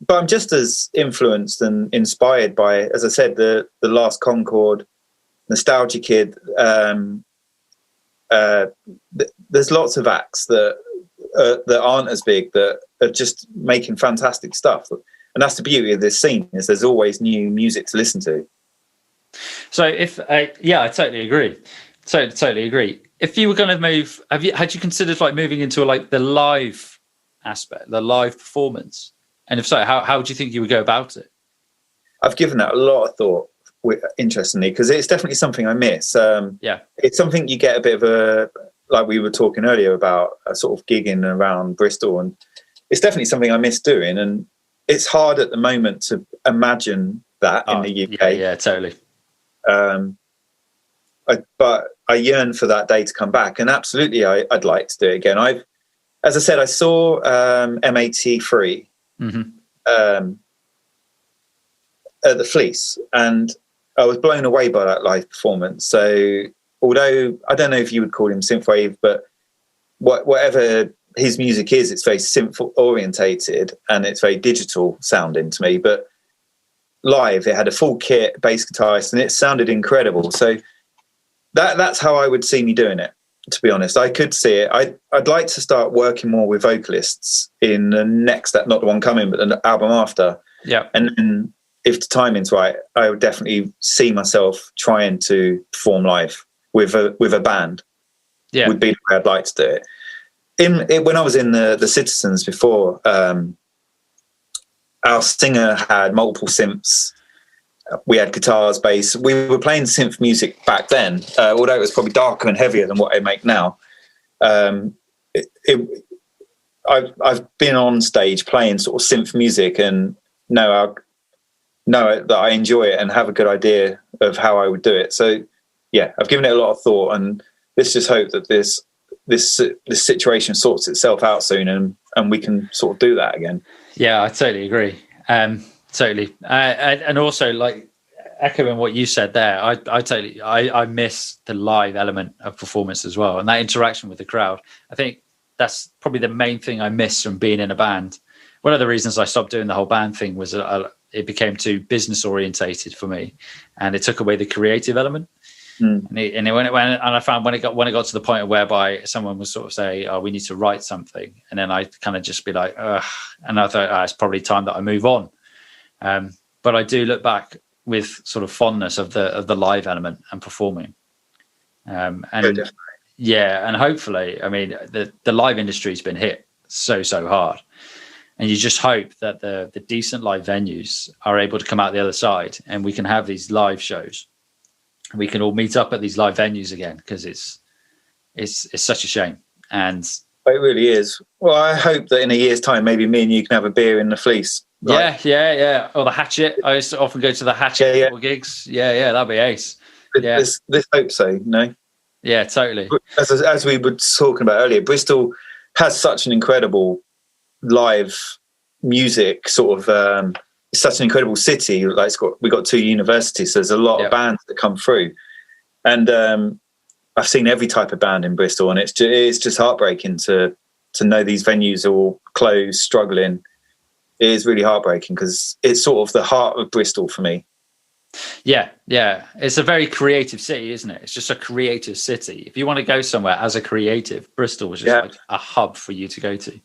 But I'm just as influenced and inspired by, as I said, the Last Concord, Nostalgia Kid. There's lots of acts that aren't as big that are just making fantastic stuff. And that's the beauty of this scene, is there's always new music to listen to. So I totally agree. Totally agree. If you were going to move, had you considered like moving into like the live aspect, the live performance? And if so, how would you think you would go about it? I've given that a lot of thought, interestingly, because it's definitely something I miss. It's something you get a bit of like we were talking earlier about, a sort of gigging around Bristol, and it's definitely something I miss doing. And it's hard at the moment to imagine that in the UK. Yeah, totally. But I yearn for that day to come back, and absolutely, I'd like to do it again. As I said, I saw MAT3 at the Fleece, and I was blown away by that live performance. So, although I don't know if you would call him synthwave, but whatever his music is, it's very synth orientated and it's very digital sounding to me. But live, it had a full kit, bass guitarist, and it sounded incredible. So that's how I would see me doing it. To be honest, I could see it. I'd like to start working more with vocalists in the next, not the one coming, but the album after. Yeah. And then if the timing's right, I would definitely see myself trying to perform live with a band. Yeah, would be the way I'd like to do it. When I was in the Citizens before, our singer had multiple synths. We had guitars, bass. We were playing synth music back then, although it was probably darker and heavier than what I make now. I've been on stage playing sort of synth music and know that I enjoy it and have a good idea of how I would do it. So yeah, I've given it a lot of thought, and let's just hope that this situation sorts itself out soon and we can sort of do that again. Yeah, I totally agree. Totally. And also, like, echoing what you said there, I miss the live element of performance as well, and that interaction with the crowd. I think that's probably the main thing I miss from being in a band. One of the reasons I stopped doing the whole band thing was it became too business orientated for me, and it took away the creative element. And I found when it got to the point whereby someone would sort of say, "Oh, we need to write something," and then I kind of just be like, "Ugh," and I thought, it's probably time that I move on. But I do look back with sort of fondness of the live element and performing. And hopefully, I mean, the live industry's been hit so hard, and you just hope that the decent live venues are able to come out the other side, and we can have these live shows. We can all meet up at these live venues again, because it's such a shame. And it really is. Well, I hope that in a year's time, maybe me and you can have a beer in the Fleece. Right? Yeah. Or the Hatchet. I used to often go to the Hatchet gigs. Yeah, that'd be ace. Let's hope so. No. Yeah, totally. As we were talking about earlier, Bristol has such an incredible live music sort of. It's such an incredible city. Like we got 2 universities, so there's a lot of bands that come through, and I've seen every type of band in Bristol, and it's just heartbreaking to know these venues are all closed, struggling. It is really heartbreaking because it's sort of the heart of Bristol for me. Yeah, it's a very creative city, isn't it? It's just a creative city. If you want to go somewhere as a creative, Bristol was just like a hub for you to go to.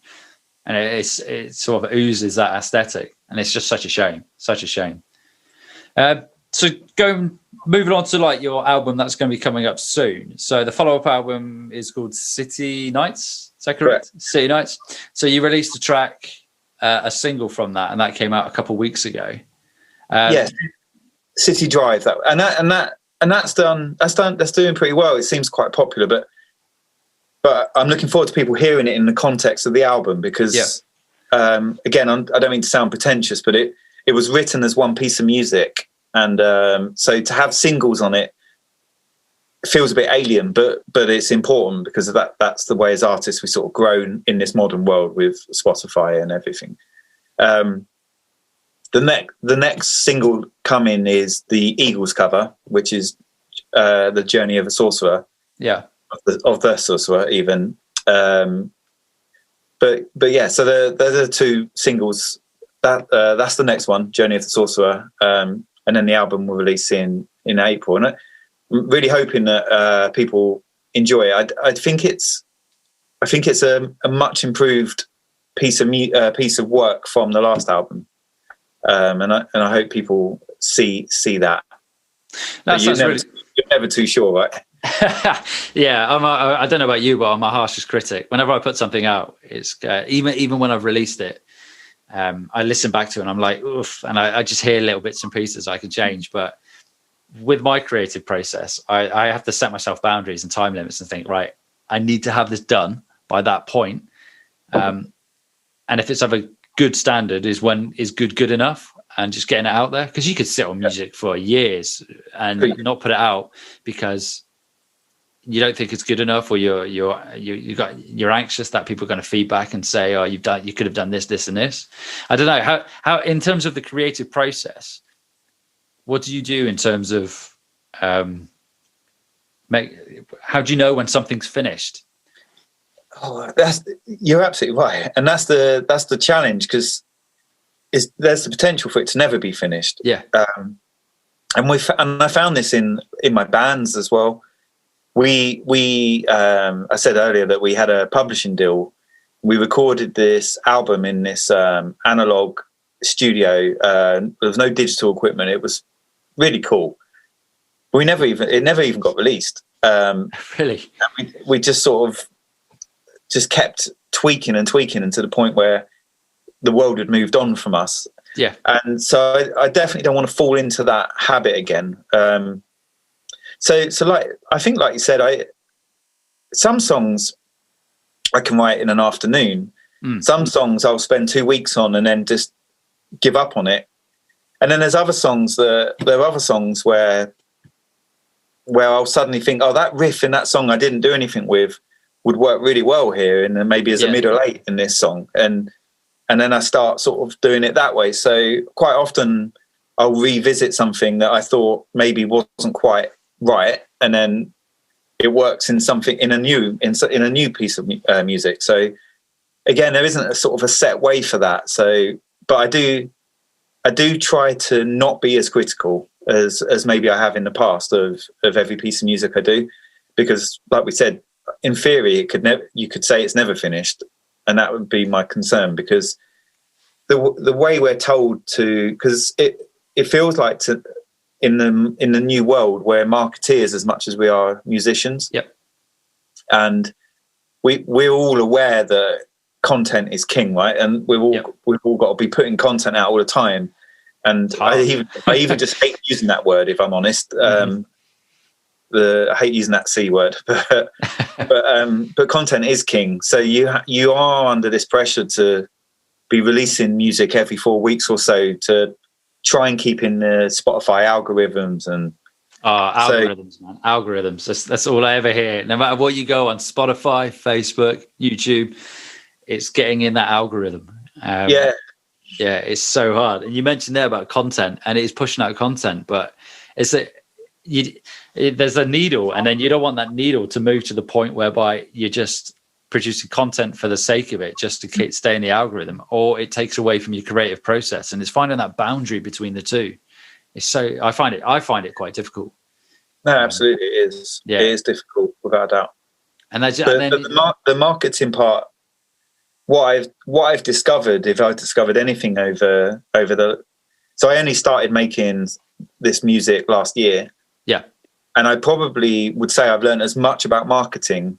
And it sort of oozes that aesthetic, and it's just such a shame. So moving on to like your album that's going to be coming up soon. So the follow-up album is called City Nights. Is that correct? City Nights. So you released a track, a single from that, and that came out a couple of weeks ago. Yes, City Drive. That's doing pretty well. It seems quite popular, but I'm looking forward to people hearing it in the context of the album, because again, I don't mean to sound pretentious, but it was written as one piece of music, and so to have singles on it feels a bit alien, but it's important because of that. That's the way as artists we sort of grown in this modern world with Spotify and everything. The next single coming is the Eagles cover, which is the Journey of a Sorcerer. Yeah. Of the Sorcerer even. But yeah, so they're the 2 singles. That's the next one, Journey of the Sorcerer, and then the album will release in April. And I'm really hoping that people enjoy it. I think it's a much improved piece of work from the last album, and I hope people see that. You're never too sure, right? Yeah, I don't know about you, but I'm my harshest critic. Whenever I put something out, it's even when I've released it, I listen back to it and I'm like, oof, and I just hear little bits and pieces I can change. But with my creative process, I have to set myself boundaries and time limits and think, right, I need to have this done by that point. And if it's of a good standard, is good enough. and just getting it out there? Because you could sit on music for years and not put it out because you don't think it's good enough, or you're anxious that people are going to feedback and say, "Oh, you could have done this, and this." I don't know how in terms of the creative process, what do you do in terms of how do you know when something's finished? Oh, you're absolutely right, and that's the challenge, because there's the potential for it to never be finished. Yeah, and I found this in my bands as well. I said earlier that we had a publishing deal. We recorded this album in this analog studio. There was no digital equipment. It was really cool. It never even got released. Really? We just sort of just kept tweaking and to the point where the world had moved on from us. Yeah. And so I definitely don't want to fall into that habit again. So like, I think, like you said, some songs I can write in an afternoon. Some songs I'll spend 2 weeks on and then just give up on it. And then there's other songs there are other songs where I'll suddenly think, oh, that riff in that song I didn't do anything with would work really well here, and then maybe as a mid or eight in this song, and then I start sort of doing it that way. So quite often I'll revisit something that I thought maybe wasn't quite right, and then it works in a new piece of music. So again, there isn't a sort of a set way for that. So, but I do try to not be as critical as maybe I have in the past of every piece of music I do, because like we said, in theory, you could say it's never finished, and that would be my concern, because the way we're told to, because it feels like in the new world, we're marketeers as much as we are musicians. Yep. And we're all aware that content is king, right? And we've all got to be putting content out all the time. And I even just hate using that word, if I'm honest. I hate using that C word, but content is king. So you are under this pressure to be releasing music every 4 weeks or so to try and keep in the Spotify algorithms and algorithms, man. Algorithms. That's all I ever hear. No matter what you go on, Spotify, Facebook, YouTube, it's getting in that algorithm. Yeah, it's so hard. And you mentioned there about content, and it is pushing out content, but there's a needle, and then you don't want that needle to move to the point whereby you're just producing content for the sake of it, just to stay in the algorithm, or it takes away from your creative process. And it's finding that boundary between the two. I find it quite difficult. No, absolutely, it is. Yeah. It is difficult, without a doubt. And the marketing part, what I've discovered, if I've discovered anything over so I only started making this music last year. Yeah. And I probably would say I've learned as much about marketing,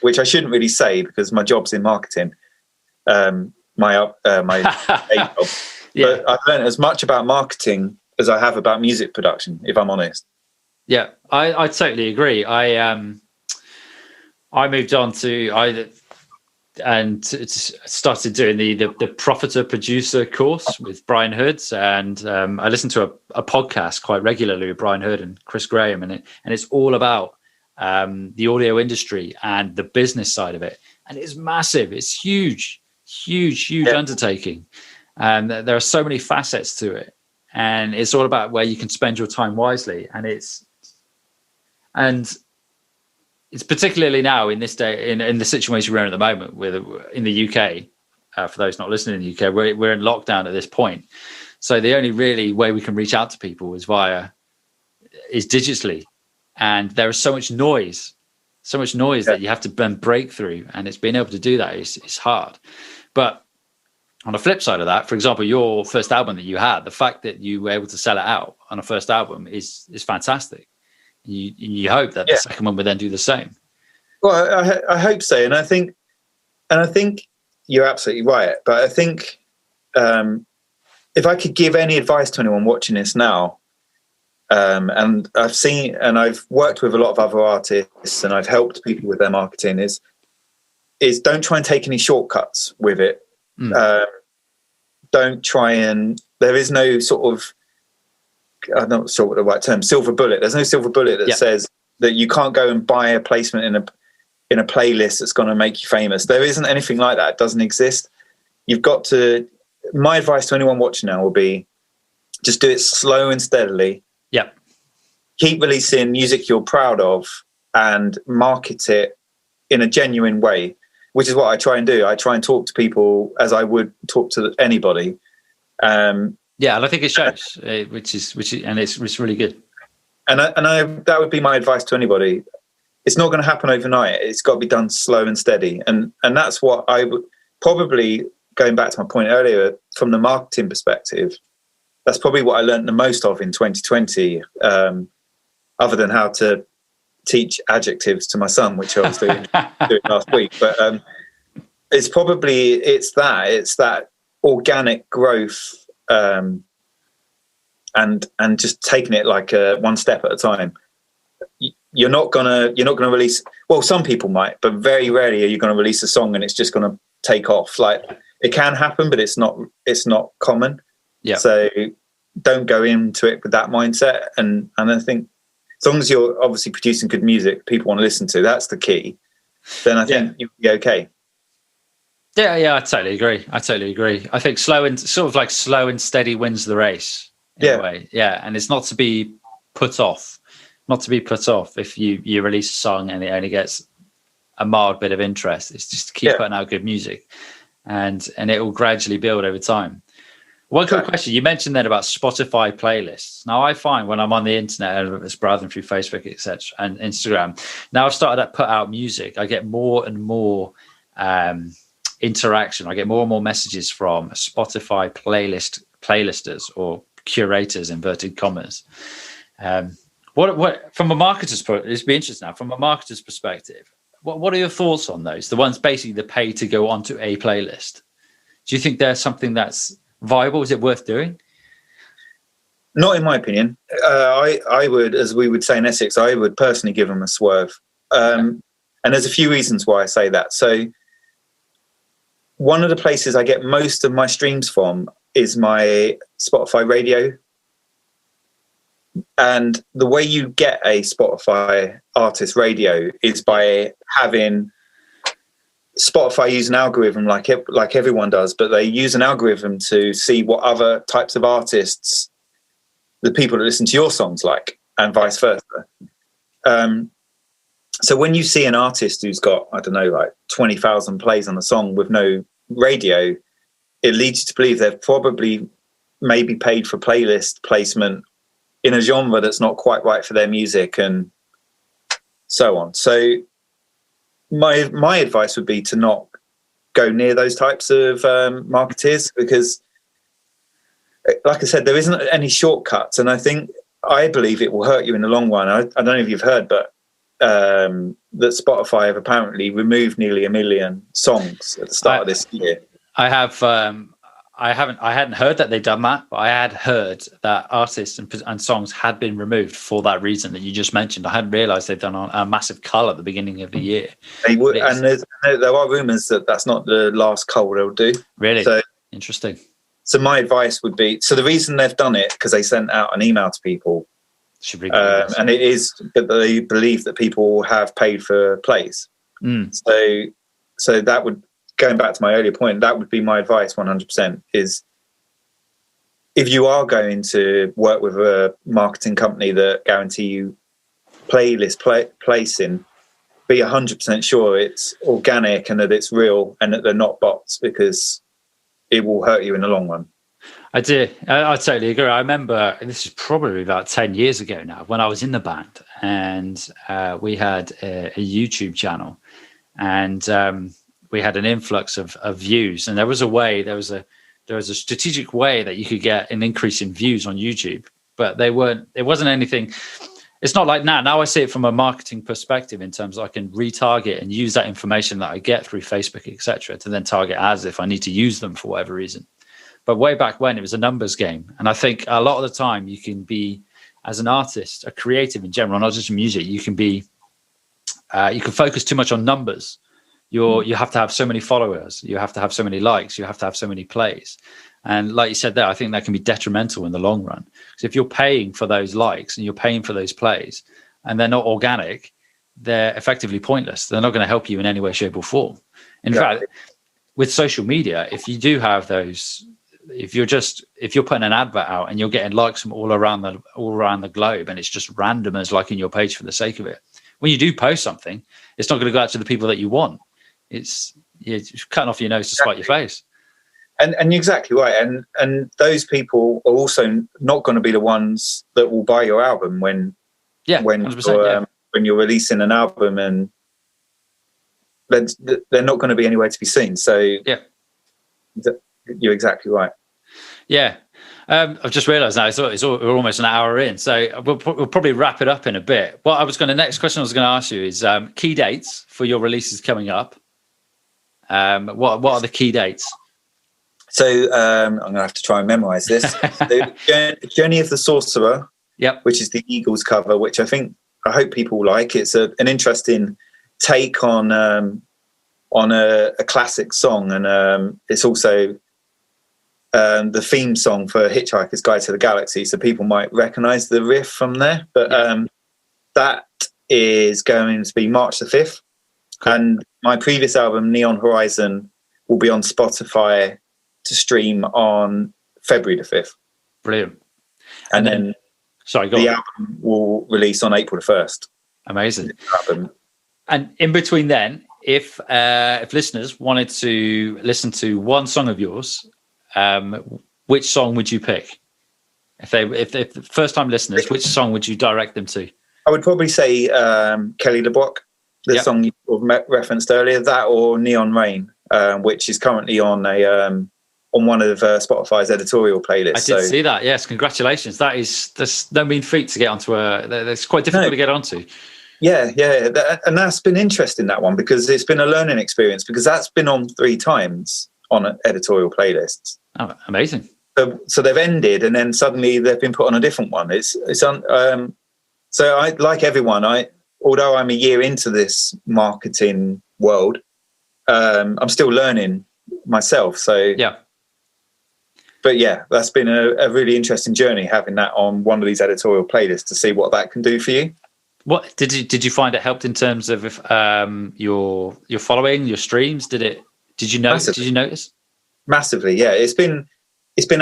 which I shouldn't really say because my job's in marketing, my day job. Yeah. But I've learned as much about marketing as I have about music production, if I'm honest. Yeah, I totally agree. I moved on and started doing the Profiter Producer course with Brian Hood, and I listen to a podcast quite regularly with Brian Hood and Chris Graham, and it's all about the audio industry and the business side of it, and it's massive. It's huge undertaking, and there are so many facets to it, and it's all about where you can spend your time wisely, and it's particularly now in this day, in the situation we're in at the moment, in the UK, for those not listening in the UK, we're in lockdown at this point. So the only really way we can reach out to people is digitally. And there is so much noise that you have to break through. And it's being able to do that is hard. But on the flip side of that, for example, your first album that you had, the fact that you were able to sell it out on a first album is fantastic. You hope that the second one would then do the same. Well, I hope so, and I think you're absolutely right. But I think if I could give any advice to anyone watching this now, and I've worked with a lot of other artists, and I've helped people with their marketing, is don't try and take any shortcuts with it. don't try and, there is no sort of, I'm not sure what the right term, silver bullet. There's no silver bullet that says that you can't go and buy a placement in a playlist that's going to make you famous. There isn't anything like that. It doesn't exist. You've got to, my advice to anyone watching now will be, just do it slow and steadily. Yep. Keep releasing music you're proud of and market it in a genuine way, which is what I try and do. I try and talk to people as I would talk to anybody. And I think it shows, which is, and it's really good. And that would be my advice to anybody. It's not going to happen overnight. It's got to be done slow and steady. And that's what I would probably, going back to my point earlier, from the marketing perspective, that's probably what I learned the most of in 2020, other than how to teach adjectives to my son, which I was doing last week. But it's that organic growth, and just taking it like one step at a time. You're not gonna release. Well, some people might, but very rarely are you going to release a song and it's just going to take off. Like, it can happen, but it's not common. Yeah. So don't go into it with that mindset. And I think as long as you're obviously producing good music, people want to listen to, that's the key. Then I think you'll be okay. Yeah, I totally agree. I think slow and steady wins the race in a way. Yeah, and it's not to be put off. If you release a song and it only gets a mild bit of interest. It's just to keep putting out good music, and it will gradually build over time. One quick question. You mentioned then about Spotify playlists. Now, I find when I'm on the internet and it's browsing through Facebook, etc., and Instagram, now I've started to put out music, I get more and more interaction. I get more and more messages from Spotify playlisters or curators, inverted commas. What from a marketer's it'd be interesting now. From a marketer's perspective, what are your thoughts on those? The ones basically that pay to go onto a playlist. Do you think there's something that's viable? Is it worth doing? Not in my opinion. I would, as we would say in Essex, I would personally give them a swerve. And there's a few reasons why I say that. So one of the places I get most of my streams from is my Spotify radio. And the way you get a Spotify artist radio is by having Spotify use an algorithm like everyone does, but they use an algorithm to see what other types of artists the people that listen to your songs like, and vice versa. So when you see an artist who's got, I don't know, like 20,000 plays on a song with no radio, it leads you to believe they've probably maybe paid for playlist placement in a genre that's not quite right for their music, and so on. So my advice would be to not go near those types of marketers, because, like I said, there isn't any shortcuts, and I believe it will hurt you in the long run. I don't know if you've heard, but that Spotify have apparently removed nearly 1 million songs at the start of this year. I have. I hadn't heard that they'd done that, but I had heard that artists and songs had been removed for that reason that you just mentioned. I hadn't realised they'd done a massive cull at the beginning of the year. They would, and there are rumours that that's not the last cull they'll do. Really? So, interesting. So my advice would be, so the reason they've done it, because they sent out an email to people, and it is that they believe that people have paid for plays. So that would, going back to my earlier point, that would be my advice 100%, is if you are going to work with a marketing company that guarantee you playlist placing, be 100% sure it's organic and that it's real and that they're not bots, because it will hurt you in the long run. I do. I totally agree. I remember, this is probably about 10 years ago now, when I was in the band, and we had a YouTube channel, and we had an influx of views, and there was a strategic way that you could get an increase in views on YouTube, but it wasn't anything. It's not like now I see it from a marketing perspective, in terms of I can retarget and use that information that I get through Facebook, etc., to then target ads if I need to use them for whatever reason. But way back when, it was a numbers game. And I think a lot of the time you can be, as an artist, a creative in general, not just music, you can focus too much on numbers. you have to have so many followers, you have to have so many likes, you have to have so many plays. And like you said there, I think that can be detrimental in the long run. Because if you're paying for those likes and you're paying for those plays and they're not organic, they're effectively pointless. They're not going to help you in any way, shape or form. In fact, with social media, if you do have those, if you're putting an advert out and you're getting likes from all around the globe, and it's just randomers liking your page for the sake of it, when you do post something, it's not going to go out to the people that you want. It's cutting off your nose to spite your face. And you're exactly right. And those people are also not going to be the ones that will buy your album when you're releasing an album, and they're not going to be anywhere to be seen. So you're exactly right. Yeah. I've just realised now we're almost an hour in, so we'll probably wrap it up in a bit. Next question I was going to ask you is key dates for your releases coming up. What are the key dates? So I'm going to have to try and memorise this. So, Journey of the Sorcerer, which is the Eagles cover, which I hope people like. It's an interesting take on a classic song, and it's also the theme song for Hitchhiker's Guide to the Galaxy, so people might recognise the riff from there. But that is going to be March the 5th. Cool. And my previous album, Neon Horizon, will be on Spotify to stream on February the 5th. Brilliant. And then the album will release on April the 1st. Amazing. And in between then, if listeners wanted to listen to one song of yours, which song would you pick? If the first time listeners, which song would you direct them to? I would probably say Kelly LeBrock, the song you referenced earlier, that or Neon Rain, which is currently on one of Spotify's editorial playlists. I did see that. Yes, congratulations. That's no mean feat to get onto. That's quite difficult to get onto. Yeah, and that's been interesting, that one, because it's been a learning experience, because that's been on 3 times on editorial playlists. Oh, amazing. So they've ended, and then suddenly they've been put on a different one. So I, like everyone, although I'm a year into this marketing world, I'm still learning myself. So but that's been a really interesting journey, having that on one of these editorial playlists to see what that can do for you. What did you find it helped in terms of your following, your streams? Did you notice? Massively. Did you notice? Massively, yeah. It's been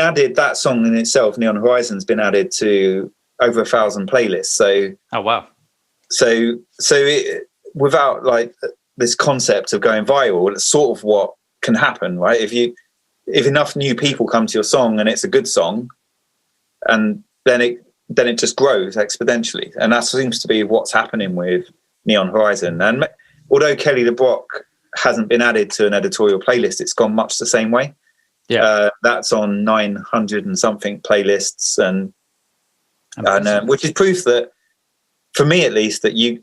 added. That song in itself, Neon Horizon's been added to over 1,000 playlists. So oh wow. So without like this concept of going viral, it's sort of what can happen, right? If enough new people come to your song and it's a good song, and then it just grows exponentially. And that seems to be what's happening with Neon Horizon. And although Kelly LeBrock hasn't been added to an editorial playlist, it's gone much the same way. That's on 900 and something playlists, and which is proof that, for me at least, that you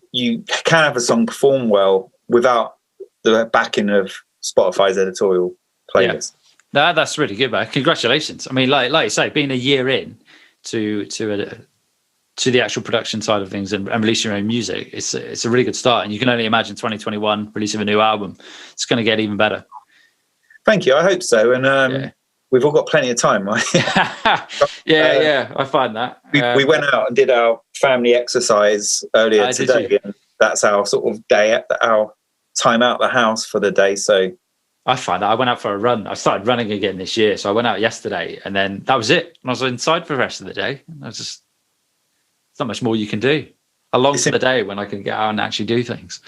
can have a song perform well without the backing of Spotify's editorial playlist. No, that's really good, man. Congratulations. I mean, like you say, being a year in to the actual production side of things and releasing your own music, it's a really good start. And you can only imagine 2021 releasing a new album, it's going to get even better. Thank you. I hope so. And we've all got plenty of time, right? I find that. We went out and did our family exercise earlier today, and that's our sort of day, our time out the house for the day. So I find that I went out for a run. I started running again this year. So I went out yesterday, and then that was it. And I was inside for the rest of the day. And I was just, it's not much more you can do. I long for the day when I can get out and actually do things.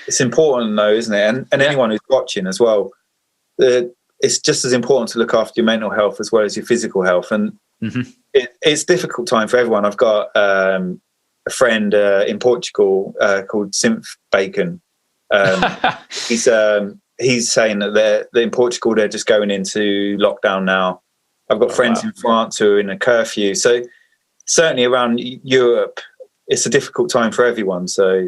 It's important though, isn't it? And anyone who's watching as well, it's just as important to look after your mental health as well as your physical health. And it's a difficult time for everyone. I've got a friend in Portugal called Synth Bacon. He's saying that they're in Portugal, they're just going into lockdown now. I've got friends in France who are in a curfew. So certainly around Europe, it's a difficult time for everyone. So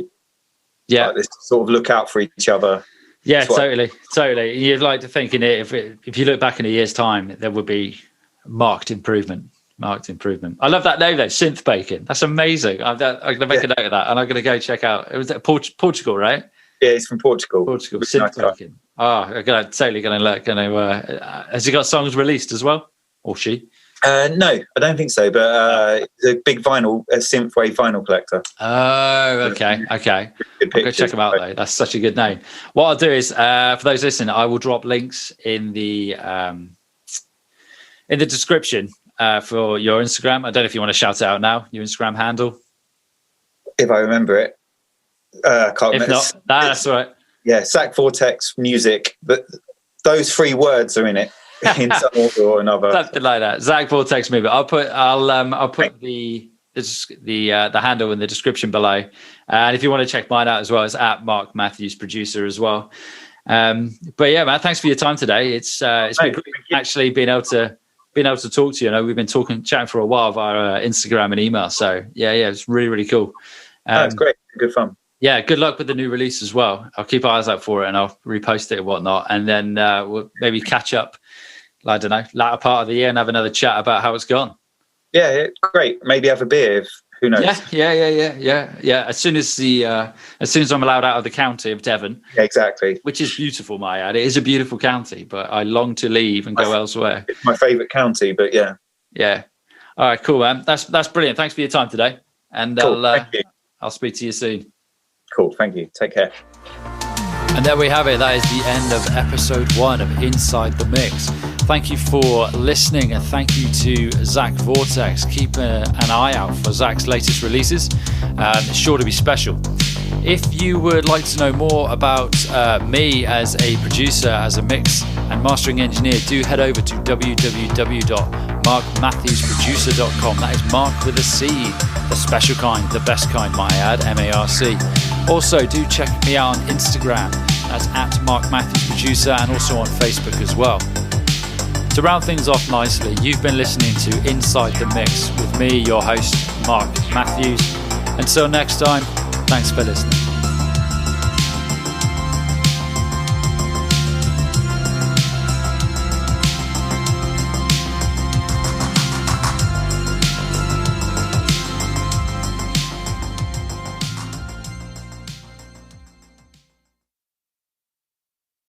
this sort of look out for each other. Yeah, totally. You'd like to think if you look back in a year's time, there would be marked improvement. I love that name though, Synth Bacon. That's amazing. I'm going to make a note of that, and I'm going to go check out. It was Portugal, right? Yeah, he's from Portugal. Portugal, Really nice guy. synth. I'm totally going to look. Has he got songs released as well, or she? No, I don't think so. But he's a big synthwave vinyl collector. Oh, okay. I'll go check him out though. That's such a good name. What I'll do is, for those listening, I will drop links in the description for your Instagram. I don't know if you want to shout it out now. Your Instagram handle, if I remember it. I can't remember. If not, that's all right. Yeah, Zak Vortex music. But those 3 words are in it. In some order or another, something like that. Zak Vortex movie. I'll put the handle in the description below, and if you want to check mine out as well, it's at Marc Matthews Producer as well. But yeah, man, thanks for your time today. It's been great actually being able to talk to you. I know we've been chatting for a while via Instagram and email. So yeah, it's really cool. It's great, good fun. Yeah, good luck with the new release as well. I'll keep eyes out for it and I'll repost it and whatnot, and then we'll maybe catch up. I don't know, latter part of the year and have another chat about how it's gone. Yeah, great. Maybe have a beer. Who knows? Yeah. As soon as I'm allowed out of the county of Devon. Yeah, exactly. Which is beautiful, my ad. It is a beautiful county, but I long to leave and go elsewhere. It's my favourite county, but yeah. Yeah. All right, cool, man. That's brilliant. Thanks for your time today, and cool, I'll speak to you soon. Cool. Thank you. Take care. And there we have it. That is the end of episode 1 of Inside the Mix. Thank you for listening, and thank you to Zak Vortex. Keep an eye out for Zak's latest releases. It's sure to be special. If you would like to know more about me as a producer, as a mix and mastering engineer, do head over to www.marcmatthewsproducer.com. That is Marc with a C, the special kind, the best kind, might I add, M-A-R-C. Also, do check me out on Instagram. That's at Marc Matthews Producer, and also on Facebook as well. To round things off nicely, you've been listening to Inside the Mix with me, your host, Marc Matthews. Until next time, thanks for listening.